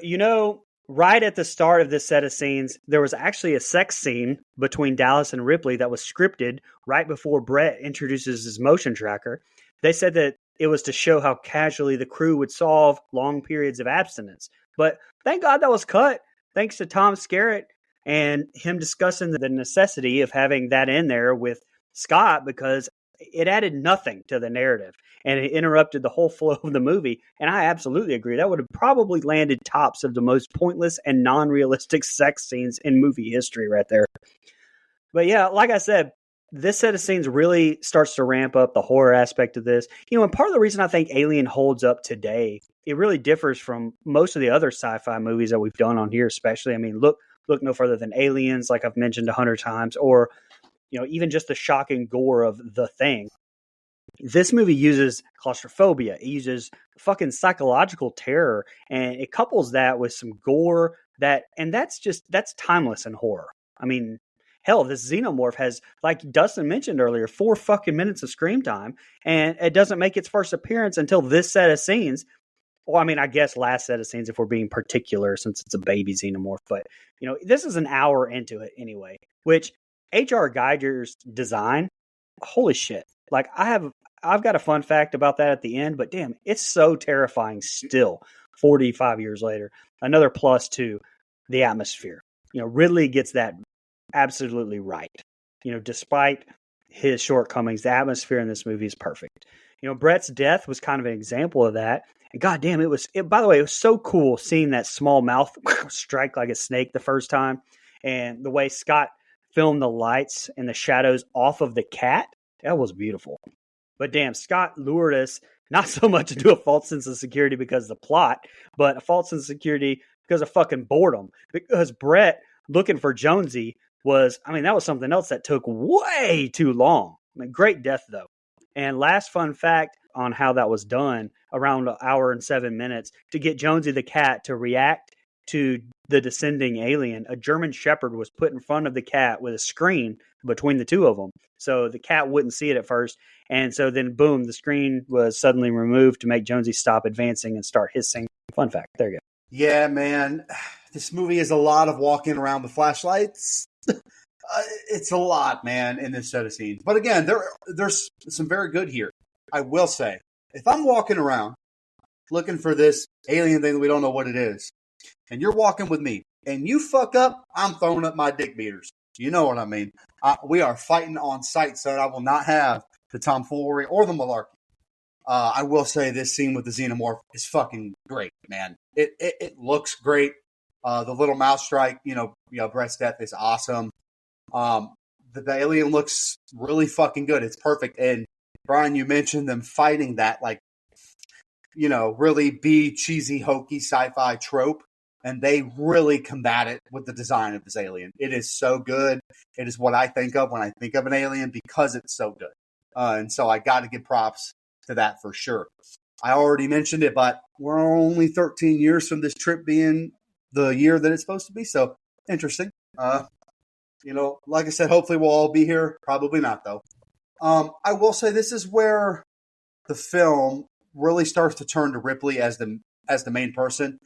right at the start of this set of scenes, there was actually a sex scene between Dallas and Ripley that was scripted right before Brett introduces his motion tracker. They said that it was to show how casually the crew would solve long periods of abstinence. But thank God that was cut, thanks to Tom Skerritt and him discussing the necessity of having that in there with Scott, because it added nothing to the narrative and it interrupted the whole flow of the movie. And I absolutely agree. That would have probably landed tops of the most pointless and non-realistic sex scenes in movie history right there. But yeah, like I said, this set of scenes really starts to ramp up the horror aspect of this. And part of the reason I think Alien holds up today, it really differs from most of the other sci-fi movies that we've done on here, especially. I mean, look no further than Aliens, like I've mentioned 100 times, or even just the shocking gore of The Thing. This movie uses claustrophobia. It uses fucking psychological terror, and it couples that with some gore that's timeless in horror. I mean, hell, this xenomorph has, like Dustin mentioned earlier, 4 fucking minutes of screen time, and it doesn't make its first appearance until this set of scenes. Well, I mean, I guess last set of scenes if we're being particular, since it's a baby xenomorph, but this is an hour into it anyway, which H.R. Geiger's design, holy shit. Like, I've got a fun fact about that at the end, but damn, it's so terrifying still, 45 years later. Another plus to the atmosphere. Ridley gets that absolutely right. Despite his shortcomings, the atmosphere in this movie is perfect. Brett's death was kind of an example of that. And goddamn, by the way, it was so cool seeing that small mouth strike like a snake the first time. And the way Scott filmed the lights and the shadows off of the cat, that was beautiful. But damn, Scott lured us not so much into a false sense of security because of the plot, but a false sense of security because of fucking boredom. Because Brett looking for Jonesy that was something else that took way too long. I mean, great death though. And last fun fact on how that was done, around an hour and 7 minutes, to get Jonesy the cat to react to the descending alien, a German Shepherd was put in front of the cat with a screen between the two of them. So the cat wouldn't see it at first. And so then, boom, the screen was suddenly removed to make Jonesy stop advancing and start hissing. Fun fact. There you go. Yeah, man. This movie is a lot of walking around with flashlights. It's a lot, man, in this set of scenes. But again, there's some very good here. I will say, if I'm walking around looking for this alien thing that we don't know what it is, and you're walking with me, and you fuck up, I'm throwing up my dick beaters. You know what I mean? We are fighting on sight, son. I will not have the tomfoolery or the malarkey. I will say this scene with the xenomorph is fucking great, man. It looks great. The little mouse strike, Brett's death is awesome. The alien looks really fucking good. It's perfect. And Brian, you mentioned them fighting that, really cheesy, hokey sci-fi trope. And they really combat it with the design of this alien. It is so good. It is what I think of when I think of an alien because it's so good. And so I got to give props to that for sure. I already mentioned it, but we're only 13 years from this trip being the year that it's supposed to be. So interesting. Like I said, hopefully we'll all be here. Probably not, though. I will say this is where the film really starts to turn to Ripley as the main person.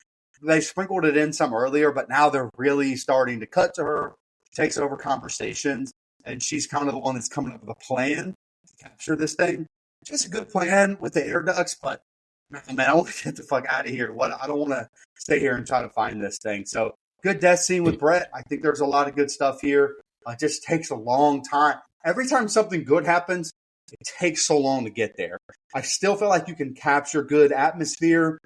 They sprinkled it in some earlier, but now they're really starting to cut to her. She takes over conversations, and she's kind of the one that's coming up with a plan to capture this thing. Just a good plan with the air ducts, but man, I want to get the fuck out of here. I don't want to stay here and try to find this thing. So good death scene with Brett. I think there's a lot of good stuff here. It just takes a long time. Every time something good happens, it takes so long to get there. I still feel like you can capture good atmosphere,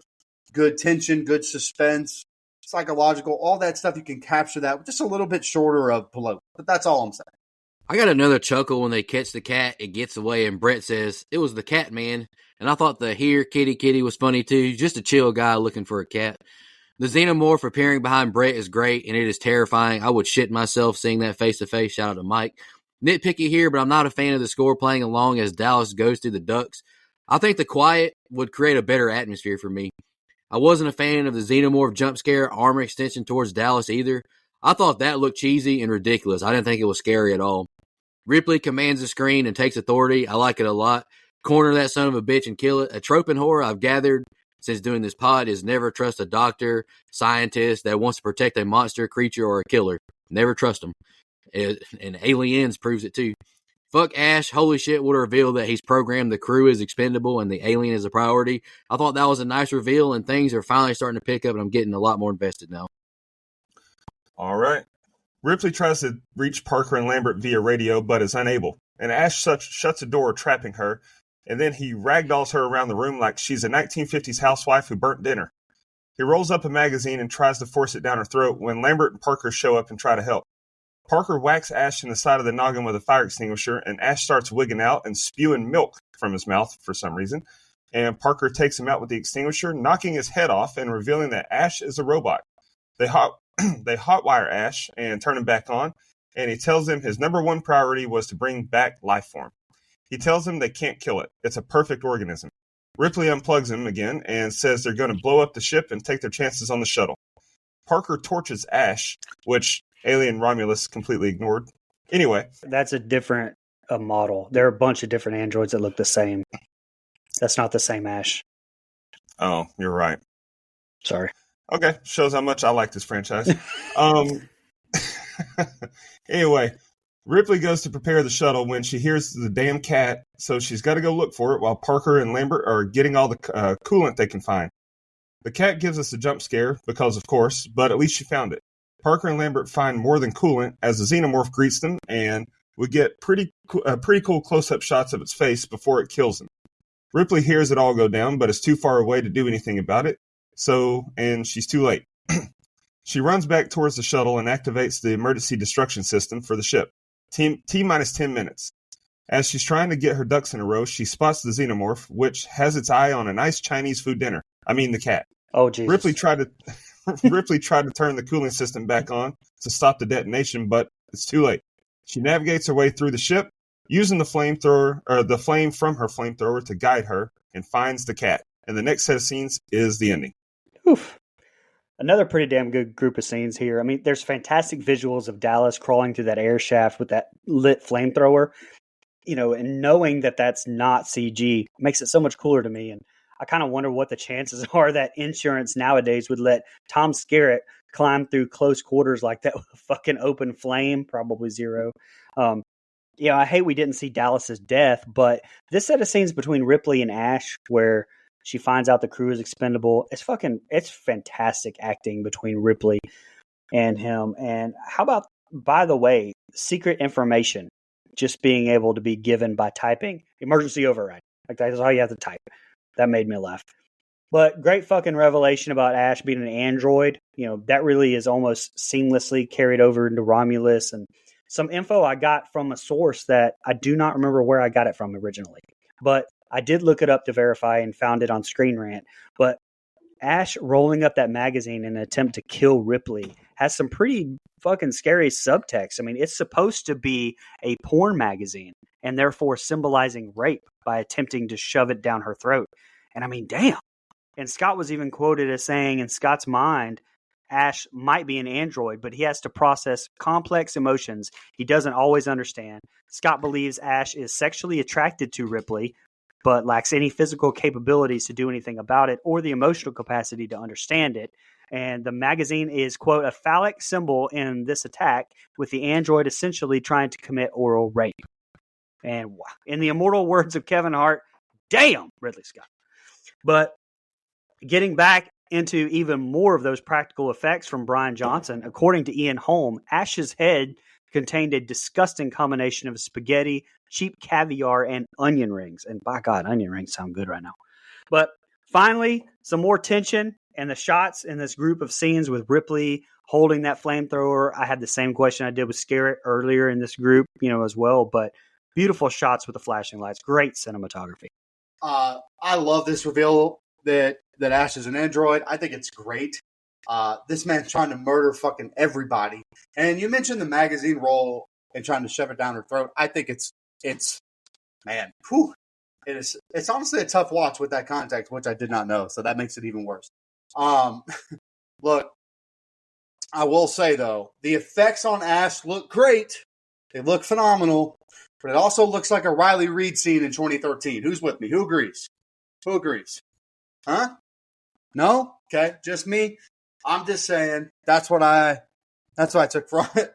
good tension, good suspense, psychological, all that stuff. You can capture that with just a little bit shorter of bloat. But that's all I'm saying. I got another chuckle when they catch the cat. It gets away, and Brett says, "It was the cat, man." And I thought the "here, kitty, kitty" was funny too. Just a chill guy looking for a cat. The xenomorph appearing behind Brett is great, and it is terrifying. I would shit myself seeing that face to face. Shout out to Mike. Nitpicky here, but I'm not a fan of the score playing along as Dallas goes through the ducks. I think the quiet would create a better atmosphere for me. I wasn't a fan of the xenomorph jump scare armor extension towards Dallas either. I thought that looked cheesy and ridiculous. I didn't think it was scary at all. Ripley commands the screen and takes authority. I like it a lot. Corner that son of a bitch and kill it. A trope in horror I've gathered since doing this pod is never trust a doctor, scientist that wants to protect a monster, creature, or a killer. Never trust them. And Aliens proves it too. Fuck Ash, holy shit, would reveal that he's programmed the crew is expendable and the alien is a priority. I thought that was a nice reveal, and things are finally starting to pick up, and I'm getting a lot more invested now. All right. Ripley tries to reach Parker and Lambert via radio, but is unable. And Ash shuts the door, trapping her, and then he ragdolls her around the room like she's a 1950s housewife who burnt dinner. He rolls up a magazine and tries to force it down her throat when Lambert and Parker show up and try to help. Parker whacks Ash in the side of the noggin with a fire extinguisher, and Ash starts wigging out and spewing milk from his mouth for some reason. And Parker takes him out with the extinguisher, knocking his head off and revealing that Ash is a robot. They hotwire Ash and turn him back on, and he tells them his number one priority was to bring back life form. He tells them they can't kill it. It's a perfect organism. Ripley unplugs him again and says they're going to blow up the ship and take their chances on the shuttle. Parker torches Ash, which Alien Romulus completely ignored. Anyway. That's a different model. There are a bunch of different androids that look the same. That's not the same Ash. Oh, you're right. Sorry. Okay, shows how much I like this franchise. Anyway, Ripley goes to prepare the shuttle when she hears the damn cat, so she's got to go look for it while Parker and Lambert are getting all the coolant they can find. The cat gives us a jump scare, because of course, but at least she found it. Parker and Lambert find more than coolant as the xenomorph greets them, and we get pretty cool close-up shots of its face before it kills them. Ripley hears it all go down, but is too far away to do anything about it, and she's too late. She runs back towards the shuttle and activates the emergency destruction system for the ship. T-minus 10 minutes. As she's trying to get her ducks in a row, she spots the xenomorph, which has its eye on a nice Chinese food dinner. I mean, the cat. Oh, Jesus. Ripley tried to turn the cooling system back on to stop the detonation, but it's too late. She navigates her way through the ship, using the flame from her flamethrower to guide her, and finds the cat. And the next set of scenes is the ending. Oof. Another pretty damn good group of scenes here. I mean, there's fantastic visuals of Dallas crawling through that air shaft with that lit flamethrower, and knowing that that's not CG makes it so much cooler to me. And I kind of wonder what the chances are that insurance nowadays would let Tom Skerritt climb through close quarters like that with a fucking open flame. Probably zero. I hate we didn't see Dallas's death, but this set of scenes between Ripley and Ash where she finds out the crew is expendable, it's fantastic acting between Ripley and him. And how about, by the way, secret information just being able to be given by typing? Emergency override. Like, that's all you have to type. That made me laugh. But great fucking revelation about Ash being an android. That really is almost seamlessly carried over into Romulus. And some info I got from a source that I do not remember where I got it from originally. But I did look it up to verify and found it on Screen Rant. But Ash rolling up that magazine in an attempt to kill Ripley has some pretty fucking scary subtext. I mean, it's supposed to be a porn magazine and therefore symbolizing rape by attempting to shove it down her throat. And I mean, damn. And Scott was even quoted as saying, in Scott's mind, Ash might be an android, but he has to process complex emotions he doesn't always understand. Scott believes Ash is sexually attracted to Ripley, but lacks any physical capabilities to do anything about it or the emotional capacity to understand it. And the magazine is, quote, a phallic symbol in this attack, with the android essentially trying to commit oral rape. And in the immortal words of Kevin Hart, damn, Ridley Scott. But getting back into even more of those practical effects from Brian Johnson, according to Ian Holm, Ash's head contained a disgusting combination of spaghetti, cheap caviar, and onion rings. And by God, onion rings sound good right now. But finally, some more tension and the shots in this group of scenes with Ripley holding that flamethrower. I had the same question I did with Skerritt earlier in this group, as well. But beautiful shots with the flashing lights. Great cinematography. I love this reveal that Ash is an android. I think it's great. This man's trying to murder fucking everybody. And you mentioned the magazine roll and trying to shove it down her throat. I think it's man, whew. It's honestly a tough watch with that context, which I did not know. So that makes it even worse. Look, I will say though, the effects on Ash look great. They look phenomenal, but it also looks like a Riley Reid scene in 2013. Who's with me? Who agrees? Who agrees? Huh? No? Okay, just me. I'm just saying that's what I took from it.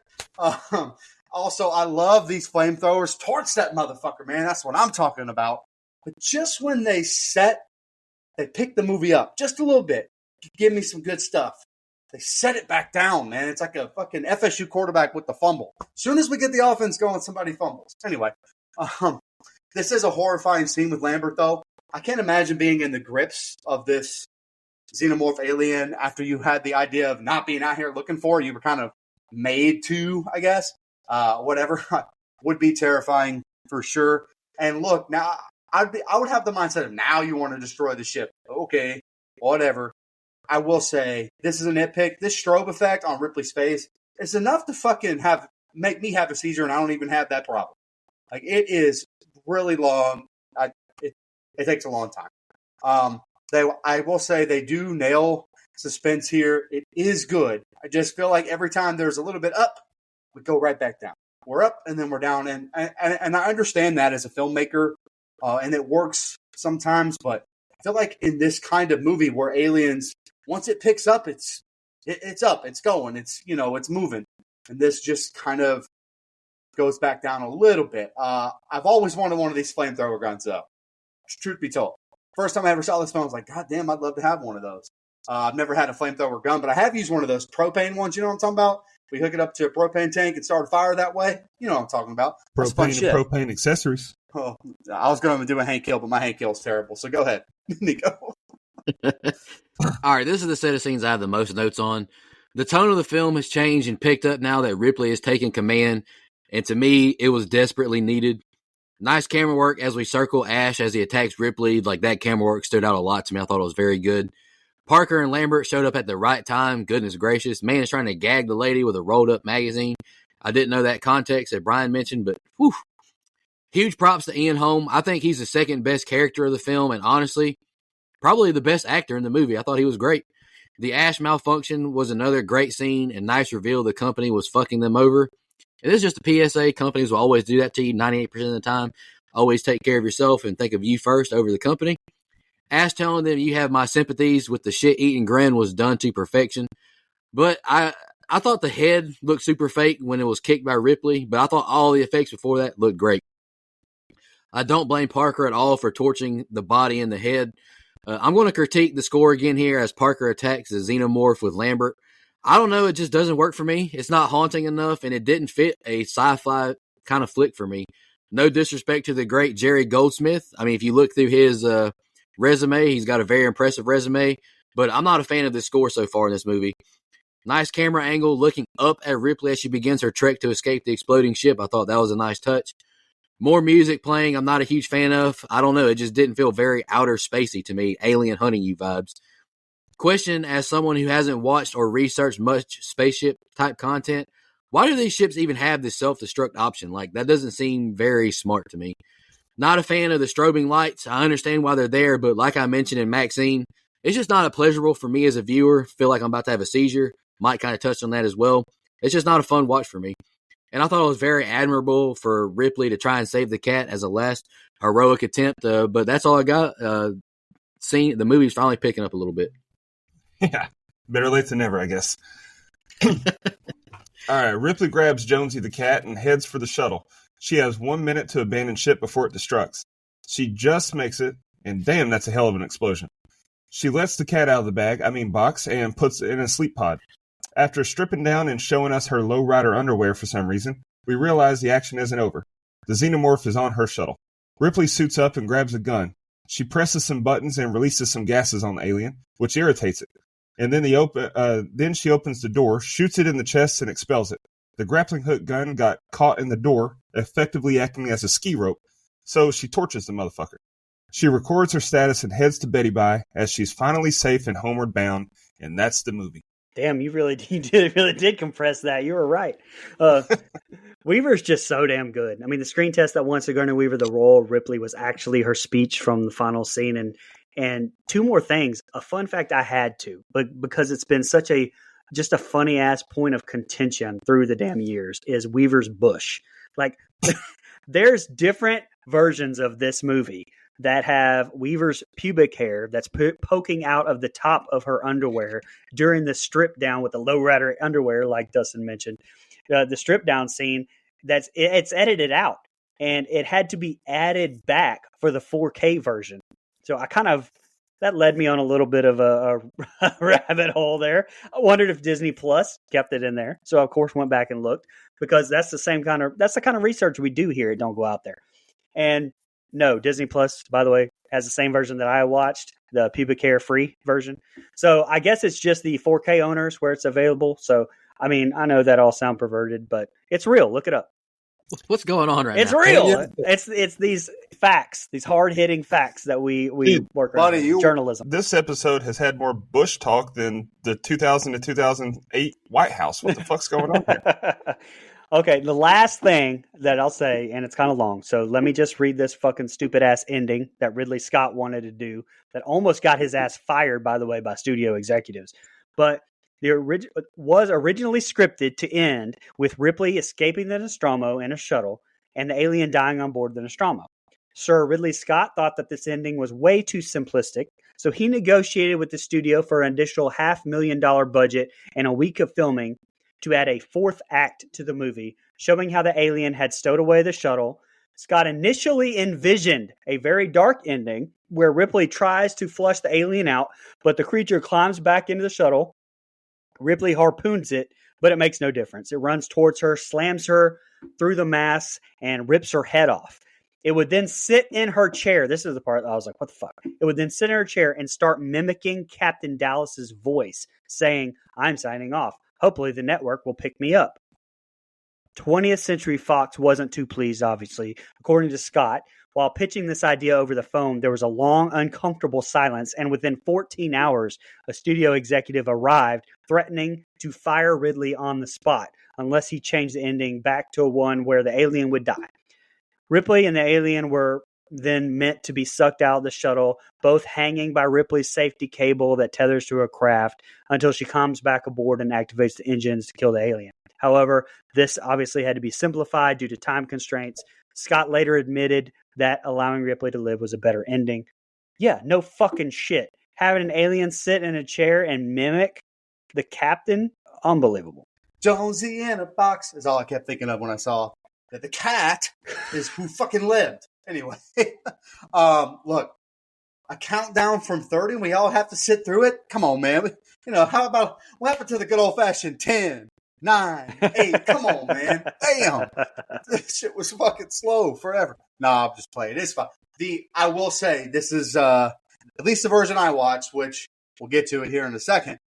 Also, I love these flamethrowers. Torch that motherfucker, man. That's what I'm talking about. But just when they pick the movie up just a little bit, give me some good stuff. They set it back down, man. It's like a fucking FSU quarterback with the fumble. As soon as we get the offense going, somebody fumbles. Anyway, this is a horrifying scene with Lambert, though. I can't imagine being in the grips of this xenomorph alien after you had the idea of not being out here looking for it. You were kind of made to, I guess. Whatever. Would be terrifying for sure. And look, now I would have the mindset of now you want to destroy the ship. Okay, whatever. I will say, this is a nitpick. This strobe effect on Ripley's face is enough to fucking make me have a seizure, and I don't even have that problem. Like, it is really long. It takes a long time. I will say they do nail suspense here. It is good. I just feel like every time there's a little bit up, we go right back down. We're up and then we're down, and I understand that as a filmmaker, and it works sometimes. But I feel like in this kind of movie where aliens, once it picks up, it's up, it's going, it's moving, and this just kind of goes back down a little bit. I've always wanted one of these flamethrower guns, though. Truth be told, first time I ever saw this film, I was like, God damn, I'd love to have one of those. I've never had a flamethrower gun, but I have used one of those propane ones. You know what I'm talking about? We hook it up to a propane tank and start a fire that way. You know what I'm talking about. That's fun shit. Propane accessories. Oh, I was going to do a Hank Hill, but my Hank Hill is terrible. So go ahead, Nico. All right, this is the set of scenes I have the most notes on. The tone of the film has changed and picked up now that Ripley has taken command, and to me, it was desperately needed. Nice camera work as we circle Ash as he attacks Ripley. Like, that camera work stood out a lot to me. I thought it was very good. Parker and Lambert showed up at the right time. Goodness gracious. Man is trying to gag the lady with a rolled-up magazine. I didn't know that context that Brian mentioned, but whew. Huge props to Ian Holm. I think he's the second best character of the film, and honestly, probably the best actor in the movie. I thought he was great. The Ash malfunction was another great scene and nice reveal the company was fucking them over. It is just a PSA. Companies will always do that to you 98% of the time. Always take care of yourself and think of you first over the company. Ash telling them you have my sympathies with the shit-eating grin was done to perfection. But I thought the head looked super fake when it was kicked by Ripley, but I thought all the effects before that looked great. I don't blame Parker at all for torching the body and the head. I'm going to critique the score again here as Parker attacks the xenomorph with Lambert. I don't know, it just doesn't work for me. It's not haunting enough, and it didn't fit a sci-fi kind of flick for me. No disrespect to the great Jerry Goldsmith. I mean, if you look through his resume, he's got a very impressive resume, but I'm not a fan of this score so far in this movie. Nice camera angle looking up at Ripley as she begins her trek to escape the exploding ship. I thought that was a nice touch. More music playing I'm not a huge fan of. I don't know, it just didn't feel very outer spacey to me, alien hunting you vibes. Question, as someone who hasn't watched or researched much spaceship type content, why do these ships even have this self-destruct option? Like, that doesn't seem very smart to me. Not a fan of the strobing lights. I understand why they're there, but like I mentioned in Maxine, it's just not a pleasurable for me as a viewer. Feel like I'm about to have a seizure. Mike kind of touched on that as well. It's just not a fun watch for me. And I thought it was very admirable for Ripley to try and save the cat as a last heroic attempt. But that's all I got. The movie's finally picking up a little bit. Yeah, better late than never, I guess. All right, Ripley grabs Jonesy the cat and heads for the shuttle. She has 1 minute to abandon ship before it destructs. She just makes it, and damn, that's a hell of an explosion. She lets the cat out of the box, and puts it in a sleep pod. After stripping down and showing us her lowrider underwear for some reason, we realize the action isn't over. The xenomorph is on her shuttle. Ripley suits up and grabs a gun. She presses some buttons and releases some gases on the alien, which irritates it. And then then she opens the door, shoots it in the chest, and expels it. The grappling hook gun got caught in the door, effectively acting as a ski rope, so she torches the motherfucker. She records her status and heads to Betty Bye as she's finally safe and homeward bound, and that's the movie. Damn, you really did compress that. You were right. Weaver's just so damn good. I mean, the screen test that won Sigourney Weaver the role, Ripley, was actually her speech from the final scene. And two more things. A fun fact I had to, but because it's been such just a funny ass point of contention through the damn years, is Weaver's bush. Like, there's different versions of this movie. that have Weaver's pubic hair that's poking out of the top of her underwear during the strip down with the lowrider underwear, like Dustin mentioned. The strip down scene, it's edited out, and it had to be added back for the 4K version. So that led me on a little bit of a rabbit hole there. I wondered if Disney Plus kept it in there. So of course went back and looked, because that's the kind of research we do here at Don't Go Out There. And no, Disney Plus, by the way, has the same version that I watched, the pubic hair free version. So I guess it's just the 4K owners where it's available. So, I mean, I know that all sound perverted, but it's real. Look it up. What's going on right it's now? It's real. Yeah. It's these facts, these hard hitting facts that we work on. Journalism. This episode has had more Bush talk than the 2000 to 2008 White House. What the fuck's going on here? Okay, the last thing that I'll say, and it's kind of long, so let me just read this fucking stupid ass ending that Ridley Scott wanted to do that almost got his ass fired, by the way, by studio executives. But was originally scripted to end with Ripley escaping the Nostromo in a shuttle and the alien dying on board the Nostromo. Sir Ridley Scott thought that this ending was way too simplistic, so he negotiated with the studio for an additional $500,000 budget and a week of filming to add a fourth act to the movie, showing how the alien had stowed away the shuttle. Scott initially envisioned a very dark ending where Ripley tries to flush the alien out, but the creature climbs back into the shuttle. Ripley harpoons it, but it makes no difference. It runs towards her, slams her through the mass, and rips her head off. It would then sit in her chair. This is the part I was like, what the fuck? It would then sit in her chair and start mimicking Captain Dallas's voice, saying, "I'm signing off. Hopefully the network will pick me up." 20th Century Fox wasn't too pleased, obviously. According to Scott, while pitching this idea over the phone, there was a long, uncomfortable silence, and within 14 hours, a studio executive arrived, threatening to fire Ridley on the spot unless he changed the ending back to one where the alien would die. Ripley and the alien were then meant to be sucked out of the shuttle, both hanging by Ripley's safety cable that tethers to her craft until she comes back aboard and activates the engines to kill the alien. However, this obviously had to be simplified due to time constraints. Scott later admitted that allowing Ripley to live was a better ending. Yeah, no fucking shit. Having an alien sit in a chair and mimic the captain, unbelievable. Jonesy in a box is all I kept thinking of when I saw that the cat is who fucking lived. Anyway, look, a countdown from 30 and we all have to sit through it? Come on, man. You know, how about, what happened to the good old-fashioned 10, 9, 8? Come on, man. Damn. This shit was fucking slow forever. Nah, I'm just playing. It's fine. I will say, this is at least the version I watched, which we'll get to it here in a second.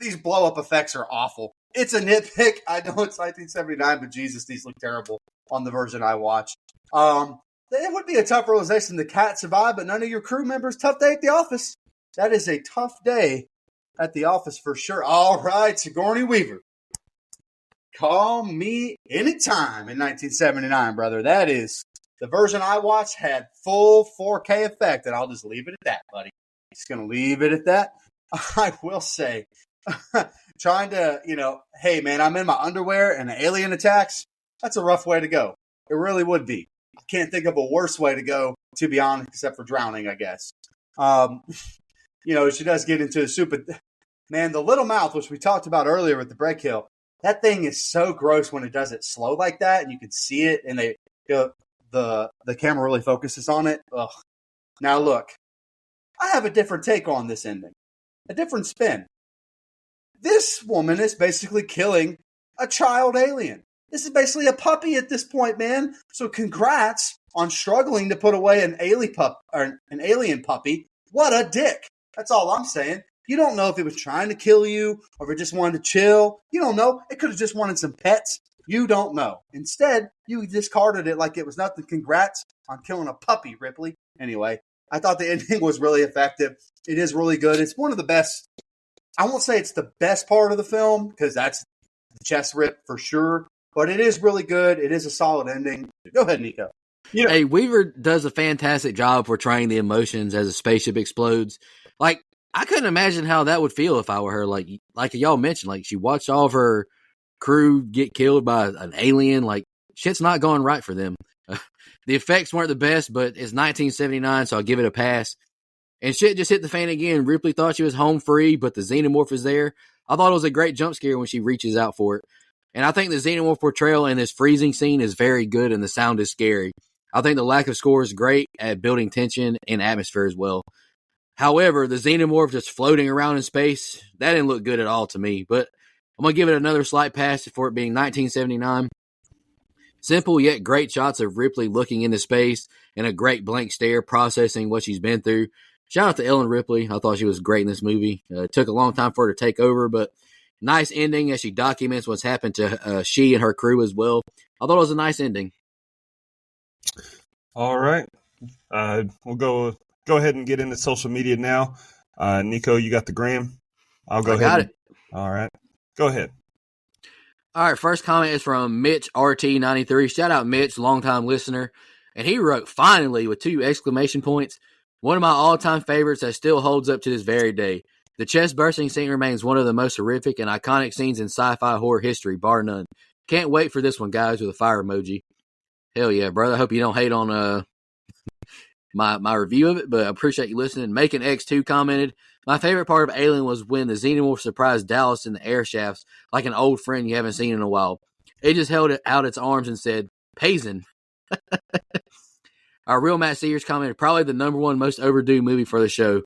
These blow-up effects are awful. It's a nitpick. I know it's 1979, but Jesus, these look terrible on the version I watched. It would be a tough realization the cat survived, but none of your crew members. Tough day at the office. That is a tough day at the office for sure. All right, Sigourney Weaver. Call me anytime in 1979, brother. That is, the version I watched had full 4K effect, and I'll just leave it at that, buddy. Just going to leave it at that. I will say, trying to, hey, man, I'm in my underwear and the alien attacks, that's a rough way to go. It really would be. I can't think of a worse way to go, to be honest, except for drowning, I guess. She does get into the soup. But, man, the little mouth, which we talked about earlier with the break hill, that thing is so gross when it does it slow like that, and you can see it, and the camera really focuses on it. Ugh. Now, look, I have a different take on this ending, a different spin. This woman is basically killing a child alien. This is basically a puppy at this point, man. So congrats on struggling to put away an alien puppy. What a dick. That's all I'm saying. You don't know if it was trying to kill you or if it just wanted to chill. You don't know. It could have just wanted some pets. You don't know. Instead, you discarded it like it was nothing. Congrats on killing a puppy, Ripley. Anyway, I thought the ending was really effective. It is really good. It's one of the best. I won't say it's the best part of the film because that's the chest rip for sure. But it is really good. It is a solid ending. Go ahead, Nico. Hey, Weaver does a fantastic job portraying the emotions as a spaceship explodes. Like, I couldn't imagine how that would feel if I were her. Like y'all mentioned, like she watched all of her crew get killed by an alien. Like, shit's not going right for them. The effects weren't the best, but it's 1979, so I'll give it a pass. And shit just hit the fan again. Ripley thought she was home free, but the xenomorph is there. I thought it was a great jump scare when she reaches out for it. And I think the xenomorph portrayal in this freezing scene is very good, and the sound is scary. I think the lack of score is great at building tension and atmosphere as well. However, the xenomorph just floating around in space, that didn't look good at all to me. But I'm going to give it another slight pass for it being 1979. Simple yet great shots of Ripley looking into space and a great blank stare processing what she's been through. Shout out to Ellen Ripley. I thought she was great in this movie. It took a long time for her to take over, but nice ending as she documents what's happened to she and her crew as well. I thought it was a nice ending. All right. We'll go ahead and get into social media now. Nico, you got the gram? I'll go ahead. Got it. All right. Go ahead. All right, first comment is from Mitch RT93. Shout out Mitch, longtime listener. And he wrote, finally, with 2 exclamation points. One of my all-time favorites that still holds up to this very day. The chest-bursting scene remains one of the most horrific and iconic scenes in sci-fi horror history, bar none. Can't wait for this one, guys, with a fire emoji. Hell yeah, brother. I hope you don't hate on my review of it, but I appreciate you listening. Making X2 commented, my favorite part of Alien was when the xenomorph surprised Dallas in the air shafts like an old friend you haven't seen in a while. It just held out its arms and said, Payson. Our real Matt Sears commented, probably the number 1 most overdue movie for the show.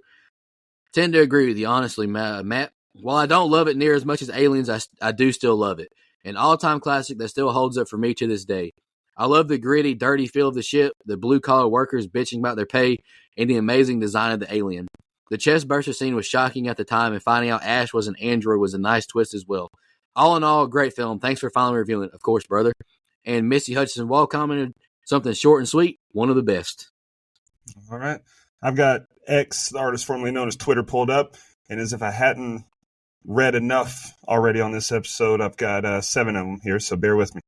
Tend to agree with you, honestly, Matt. While I don't love it near as much as Aliens, I do still love it. An all-time classic that still holds up for me to this day. I love the gritty, dirty feel of the ship, the blue-collar workers bitching about their pay, and the amazing design of the alien. The chest burster scene was shocking at the time, and finding out Ash was an android was a nice twist as well. All in all, great film. Thanks for finally reviewing it, of course, brother. And Missy Hutchinson Wall commented, something short and sweet, one of the best. All right. I've got X, the artist formerly known as Twitter, pulled up. And as if I hadn't read enough already on this episode, I've got 7 of them here, so bear with me.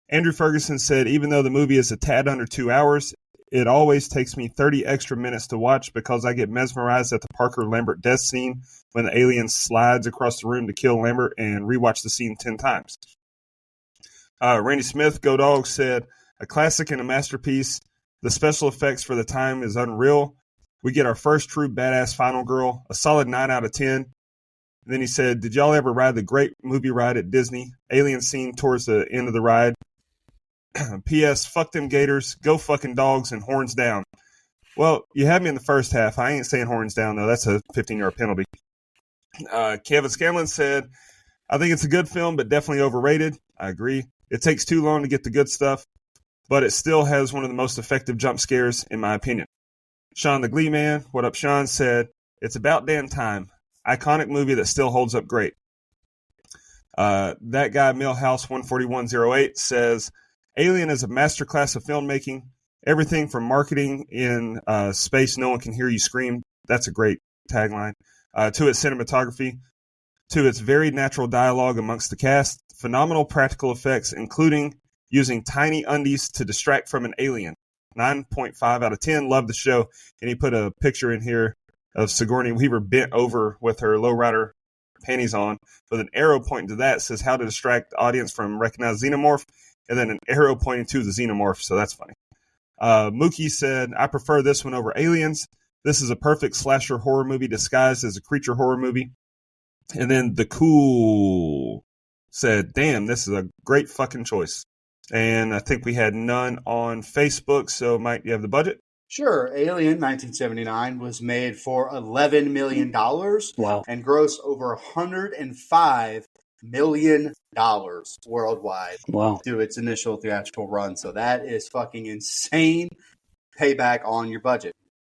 Andrew Ferguson said, even though the movie is a tad under 2 hours, it always takes me 30 extra minutes to watch because I get mesmerized at the Parker Lambert death scene when the alien slides across the room to kill Lambert, and rewatch the scene 10 times. Randy Smith, Go Dog, said, a classic and a masterpiece. The special effects for the time is unreal. We get our first true badass final girl, a solid 9 out of 10. And then he said, did y'all ever ride the great movie ride at Disney? Alien scene towards the end of the ride. P.S. Fuck them gators, go fucking dogs, and horns down. Well, you had me in the first half. I ain't saying horns down, though. That's a 15-yard penalty. Kevin Scanlon said, I think it's a good film, but definitely overrated. I agree. It takes too long to get the good stuff, but it still has one of the most effective jump scares, in my opinion. Sean the Glee Man, what up, Sean, said, it's about damn time. Iconic movie that still holds up great. That guy, Millhouse14108, says, Alien is a masterclass of filmmaking. Everything from marketing in space, no one can hear you scream. That's a great tagline. To its cinematography, to its very natural dialogue amongst the cast, phenomenal practical effects, including using tiny undies to distract from an alien. 9.5 out of 10. Love the show. And he put a picture in here of Sigourney Weaver bent over with her lowrider panties on, with an arrow pointing to that. Says how to distract the audience from recognizing xenomorph, and then an arrow pointing to the xenomorph. So that's funny. Mookie said, I prefer this one over Aliens. This is a perfect slasher horror movie disguised as a creature horror movie. And then The Cool said, damn, this is a great fucking choice. And I think we had none on Facebook. So, Mike, you have the budget? Sure. Alien 1979 was made for $11 million. Wow. And grossed over $105 million worldwide. Wow. Through its initial theatrical run. So that is fucking insane payback on your budget.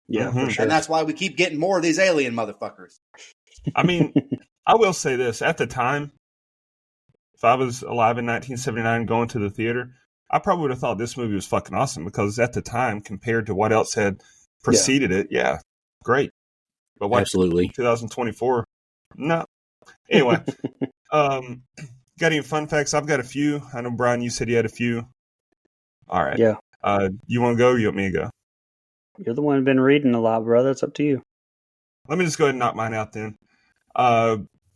Yeah, for sure. And that's why we keep getting more of these alien motherfuckers. I mean, I will say this. At the time, if I was alive in 1979 going to the theater, I probably would have thought this movie was fucking awesome because at the time, compared to what else had preceded it, great. But what, Absolutely. 2024? No. Anyway, got any fun facts? I've got a few. I know, Brian, you said you had a few. All right. Yeah. You want to go or you want me to go? You're the one who's been reading a lot, brother. It's up to you. Let me just go ahead and knock mine out then.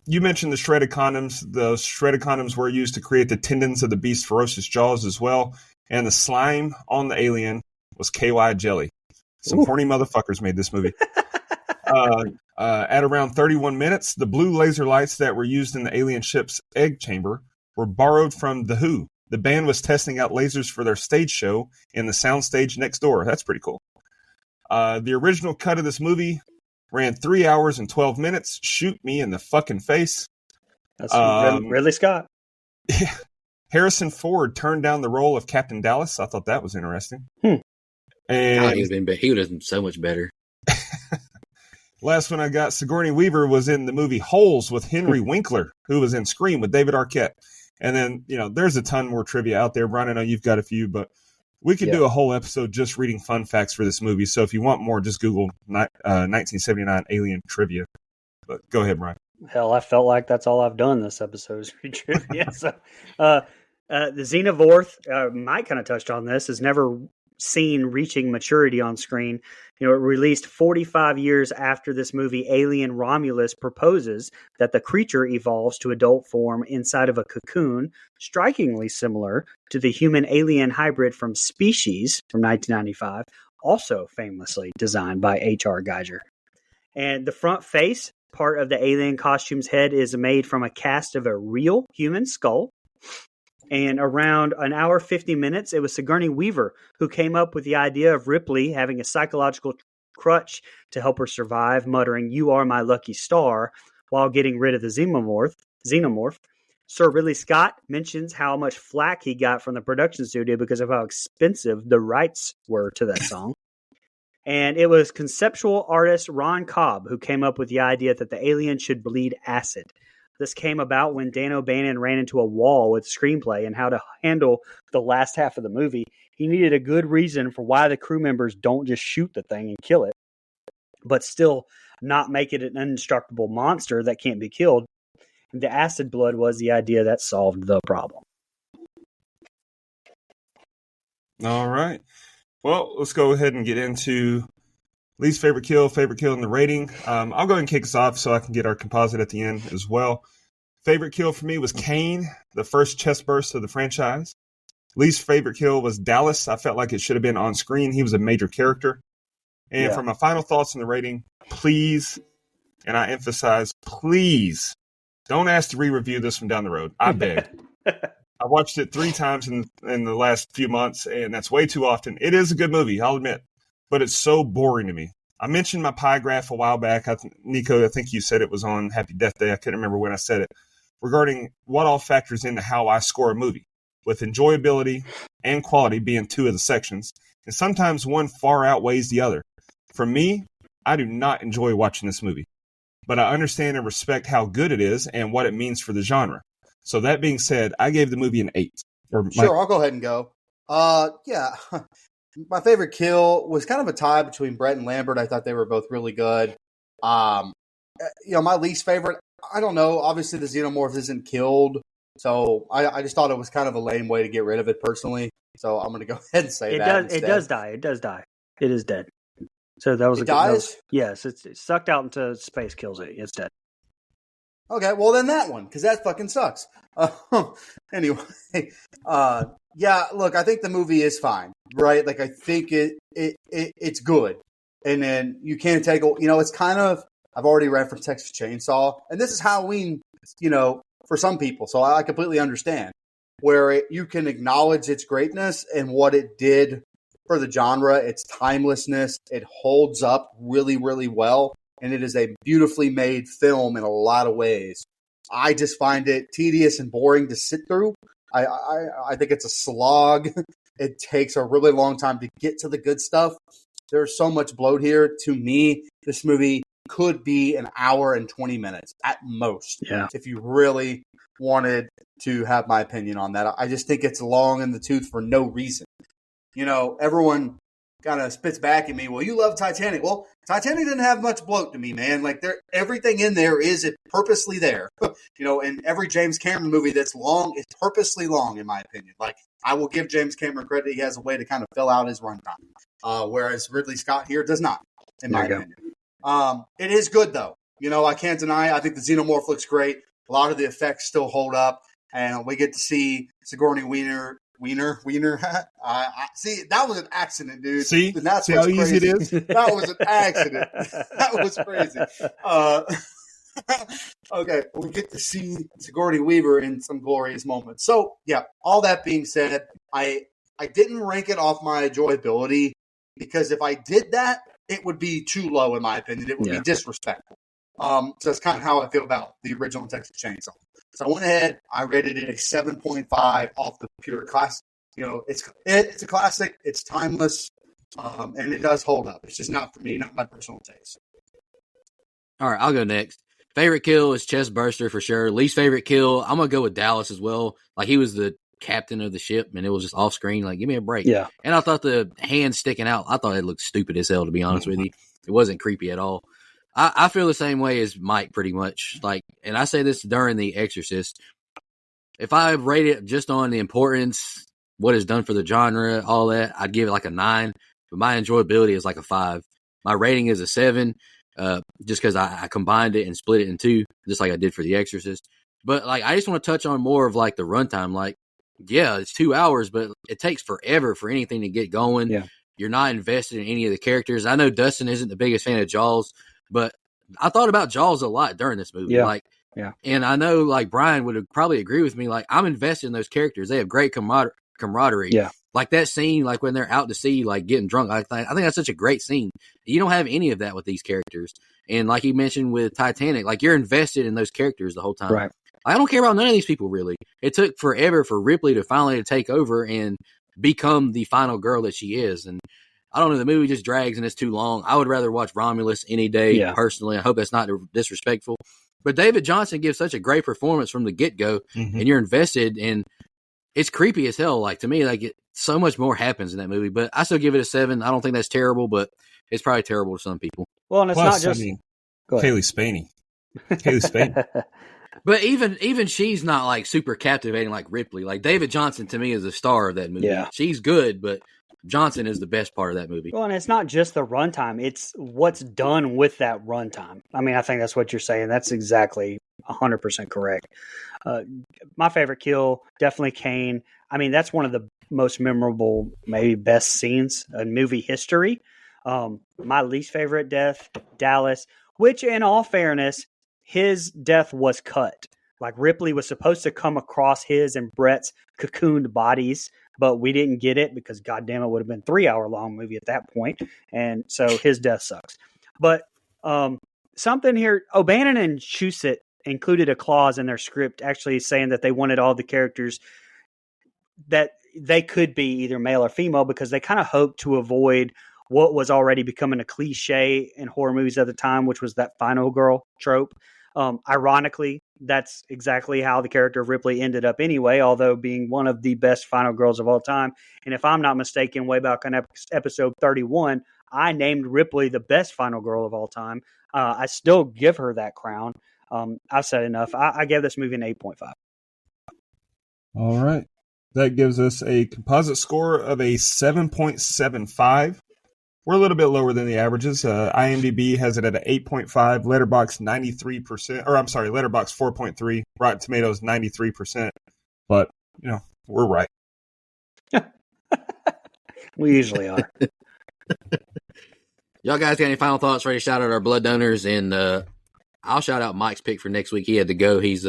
You mentioned the shredded condoms. The shredded condoms were used to create the tendons of the beast's ferocious jaws as well. and the slime on the alien was KY jelly. Some horny motherfuckers made this movie. At around 31 minutes, the blue laser lights that were used in the alien ship's egg chamber were borrowed from The Who. The band was testing out lasers for their stage show in the soundstage next door. That's pretty cool. The original cut of this movie ran 3 hours and 12 minutes. Shoot me in the fucking face. That's Ridley Scott. Harrison Ford turned down the role of Captain Dallas. I thought that was interesting. God, And he would have been so much better. last one I got, Sigourney Weaver was in the movie Holes with Henry Winkler, who was in Scream with David Arquette. And then, there's a ton more trivia out there. Brian, I know you've got a few, but we could do a whole episode just reading fun facts for this movie. So if you want more, just Google 1979 Alien trivia. But go ahead, Brian. Hell, I felt like that's all I've done this episode is read trivia. So, the Xenomorph, Mike kind of touched on this, is never seen reaching maturity on screen. It released 45 years after this movie, Alien Romulus proposes that the creature evolves to adult form inside of a cocoon, strikingly similar to the human-alien hybrid from Species from 1995, also famously designed by H.R. Geiger. And the front face, part of the alien costume's head, is made from a cast of a real human skull. And around an hour, 50 minutes, it was Sigourney Weaver who came up with the idea of Ripley having a psychological crutch to help her survive, muttering, "You are my lucky star," while getting rid of the xenomorph. Sir Ridley Scott mentions how much flack he got from the production studio because of how expensive the rights were to that song. And it was conceptual artist Ron Cobb who came up with the idea that the alien should bleed acid. This came about when Dan O'Bannon ran into a wall with screenplay and how to handle the last half of the movie. He needed a good reason for why the crew members don't just shoot the thing and kill it, but still not make it an indestructible monster that can't be killed. And the acid blood was the idea that solved the problem. All right. Well, let's go ahead and get into least favorite kill, and the rating. I'll go ahead and kick us off so I can get our composite at the end as well. Favorite kill for me was Kane, the first chest burst of the franchise. Least favorite kill was Dallas. I felt like it should have been on screen. He was a major character. And for my final thoughts on the rating, please, and I emphasize, please, don't ask to re-review this one down the road. I beg. I watched it 3 times in the last few months, and that's way too often. It is a good movie, I'll admit, but it's so boring to me. I mentioned my pie graph a while back. Nico, I think you said it was on Happy Death Day. I couldn't remember when I said it. Regarding what all factors into how I score a movie, with enjoyability and quality being 2 of the sections, and sometimes one far outweighs the other. For me, I do not enjoy watching this movie, but I understand and respect how good it is and what it means for the genre. So that being said, I gave the movie an 8. Sure, I'll go ahead and go. My favorite kill was kind of a tie between Brett and Lambert. I thought they were both really good. My least favorite, I don't know. Obviously, the xenomorph isn't killed, so I just thought it was kind of a lame way to get rid of it personally. So I'm going to go ahead and say that. It does die. It does die. It is dead. So that was it dies? Yes, it's sucked out into space, kills it. It's dead. Okay, well then that one, because that fucking sucks. Anyway, look, I think the movie is fine, right? Like I think it's good, and then you can't take, it's kind of, I've already read from Texas Chainsaw, and this is Halloween, for some people, so I completely understand where you can acknowledge its greatness and what it did for the genre, its timelessness. It holds up really, really well. And it is a beautifully made film in a lot of ways. I just find it tedious and boring to sit through. I think it's a slog. It takes a really long time to get to the good stuff. There's so much bloat here. To me, this movie could be an hour and 20 minutes at most. Yeah. If you really wanted to have my opinion on that. I just think it's long in the tooth for no reason. Everyone kind of spits back at me, well, you love Titanic. Well, Titanic didn't have much bloat to me, man. Like, everything in there is purposely there. And every James Cameron movie that's long is purposely long, in my opinion. Like, I will give James Cameron credit. He has a way to kind of fill out his runtime, whereas Ridley Scott here does not, in my opinion. It is good, though. I can't deny it. I think the xenomorph looks great. A lot of the effects still hold up, and we get to see Sigourney Weaver Wiener. See, that was an accident, dude. See? And that's See how what's easy it crazy. is? That was an accident. That was crazy. Okay, we get to see Sigourney Weaver in some glorious moments. So, yeah, all that being said, I didn't rank it off my enjoyability because if I did that, it would be too low in my opinion. It would be disrespectful. So that's kind of how I feel about the original Texas Chainsaw. So I went ahead, I rated it a 7.5 off the pure class. You know, it's a classic, it's timeless, and it does hold up. It's just not for me, not my personal taste. All right, I'll go next. Favorite kill is Chest Burster for sure. Least favorite kill, I'm going to go with Dallas as well. Like, he was the captain of the ship, and it was just off screen. Like, give me a break. Yeah. And I thought the hand sticking out, I thought it looked stupid as hell, to be honest with you. It wasn't creepy at all. I feel the same way as Mike, pretty much. Like, and I say this during The Exorcist. If I rate it just on the importance, what it's done for the genre, all that, I'd give it like a 9. But my enjoyability is like a 5. My rating is a 7, just because I combined it and split it in 2, just like I did for The Exorcist. But like, I just want to touch on more of like the runtime. Like, yeah, it's 2 hours, but it takes forever for anything to get going. Yeah. You're not invested in any of the characters. I know Dustin isn't the biggest fan of Jaws, but I thought about Jaws a lot during this movie. Yeah. Like, Yeah. And I know like Brian would probably agree with me. Like, I'm invested in those characters. They have great camaraderie. Yeah. Like that scene, like when they're out to sea, like getting drunk. I think that's such a great scene. You don't have any of that with these characters. And like you mentioned with Titanic, like you're invested in those characters the whole time. Right. I don't care about none of these people really. It took forever for Ripley to finally take over and become the final girl that she is. And I don't know, the movie just drags and it's too long. I would rather watch Romulus any day, personally. I hope that's not disrespectful. But David Johnson gives such a great performance from the get-go, and you're invested, and it's creepy as hell. Like, to me, like, so much more happens in that movie. But I still give it a 7. I don't think that's terrible, but it's probably terrible to some people. Well, and it's Plus, not just... I mean, Go ahead. Kaylee Spaney. Kaylee Spaney. But even she's not, like, super captivating like Ripley. Like, David Johnson, to me, is the star of that movie. Yeah. She's good, but Johnson is the best part of that movie. Well, and it's not just the runtime; it's what's done with that runtime. I mean, I think that's what you're saying. That's exactly 100% correct. My favorite kill, definitely Kane. I mean, that's one of the most memorable, maybe best scenes in movie history. My least favorite death, Dallas, which, in all fairness, his death was cut. Like, Ripley was supposed to come across his and Brett's cocooned bodies, but we didn't get it because, goddamn, it would have been a 3-hour-long movie at that point. And so his death sucks. But something here, O'Bannon and Shusett included a clause in their script actually saying that they wanted all the characters that they could be either male or female because they kind of hoped to avoid what was already becoming a cliche in horror movies at the time, which was that final girl trope. Ironically, that's exactly how the character of Ripley ended up anyway, although being one of the best final girls of all time. And if I'm not mistaken, way back on episode 31, I named Ripley the best final girl of all time. I still give her that crown. I've said enough. I gave this movie an 8.5. All right. That gives us a composite score of a 7.75. We're a little bit lower than the averages. IMDb has it at an 8.5, Letterboxd 93%, or I'm sorry, Letterboxd 4.3, Rotten Tomatoes 93%. But, you know, we're right. We usually are. Y'all guys got any final thoughts? Ready to shout out our blood donors? And I'll shout out Mike's pick for next week. He had to go. He's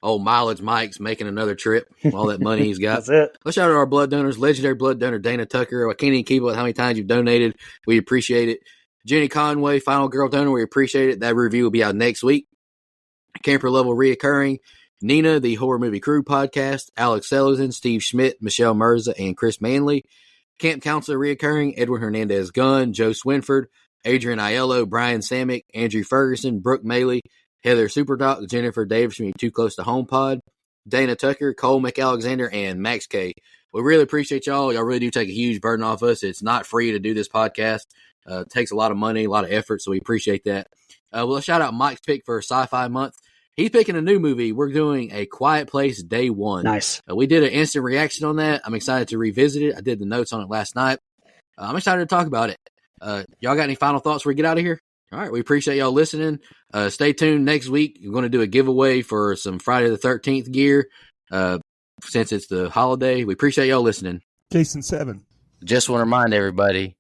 old mileage Mike's making another trip. All that money he's got. That's it. Let's shout out our blood donors. Legendary blood donor Dana Tucker. I can't even keep up with how many times you've donated. We appreciate it. Jenny Conway, final girl donor. We appreciate it. That review will be out next week. Camper level reoccurring. Nina, the Horror Movie Crew podcast. Alex Sellison, Steve Schmidt, Michelle Mirza, and Chris Manley. Camp counselor reoccurring. Edward Hernandez Gunn, Joe Swinford, Adrian Aiello, Brian Samick, Andrew Ferguson, Brooke Maley, Heather Superdoc, Jennifer Davis from Too Close to Home Pod, Dana Tucker, Cole McAlexander, and Max K. We really appreciate y'all. Y'all really do take a huge burden off us. It's not free to do this podcast. It takes a lot of money, a lot of effort, so we appreciate that. We'll shout out Mike's pick for Sci-Fi Month. He's picking a new movie. We're doing A Quiet Place Day One. Nice. We did an instant reaction on that. I'm excited to revisit it. I did the notes on it last night. I'm excited to talk about it. Y'all got any final thoughts before we get out of here? All right, we appreciate y'all listening. Stay tuned next week. We're going to do a giveaway for some Friday the 13th gear. since it's the holiday. We appreciate y'all listening. Jason 7. Just want to remind everybody,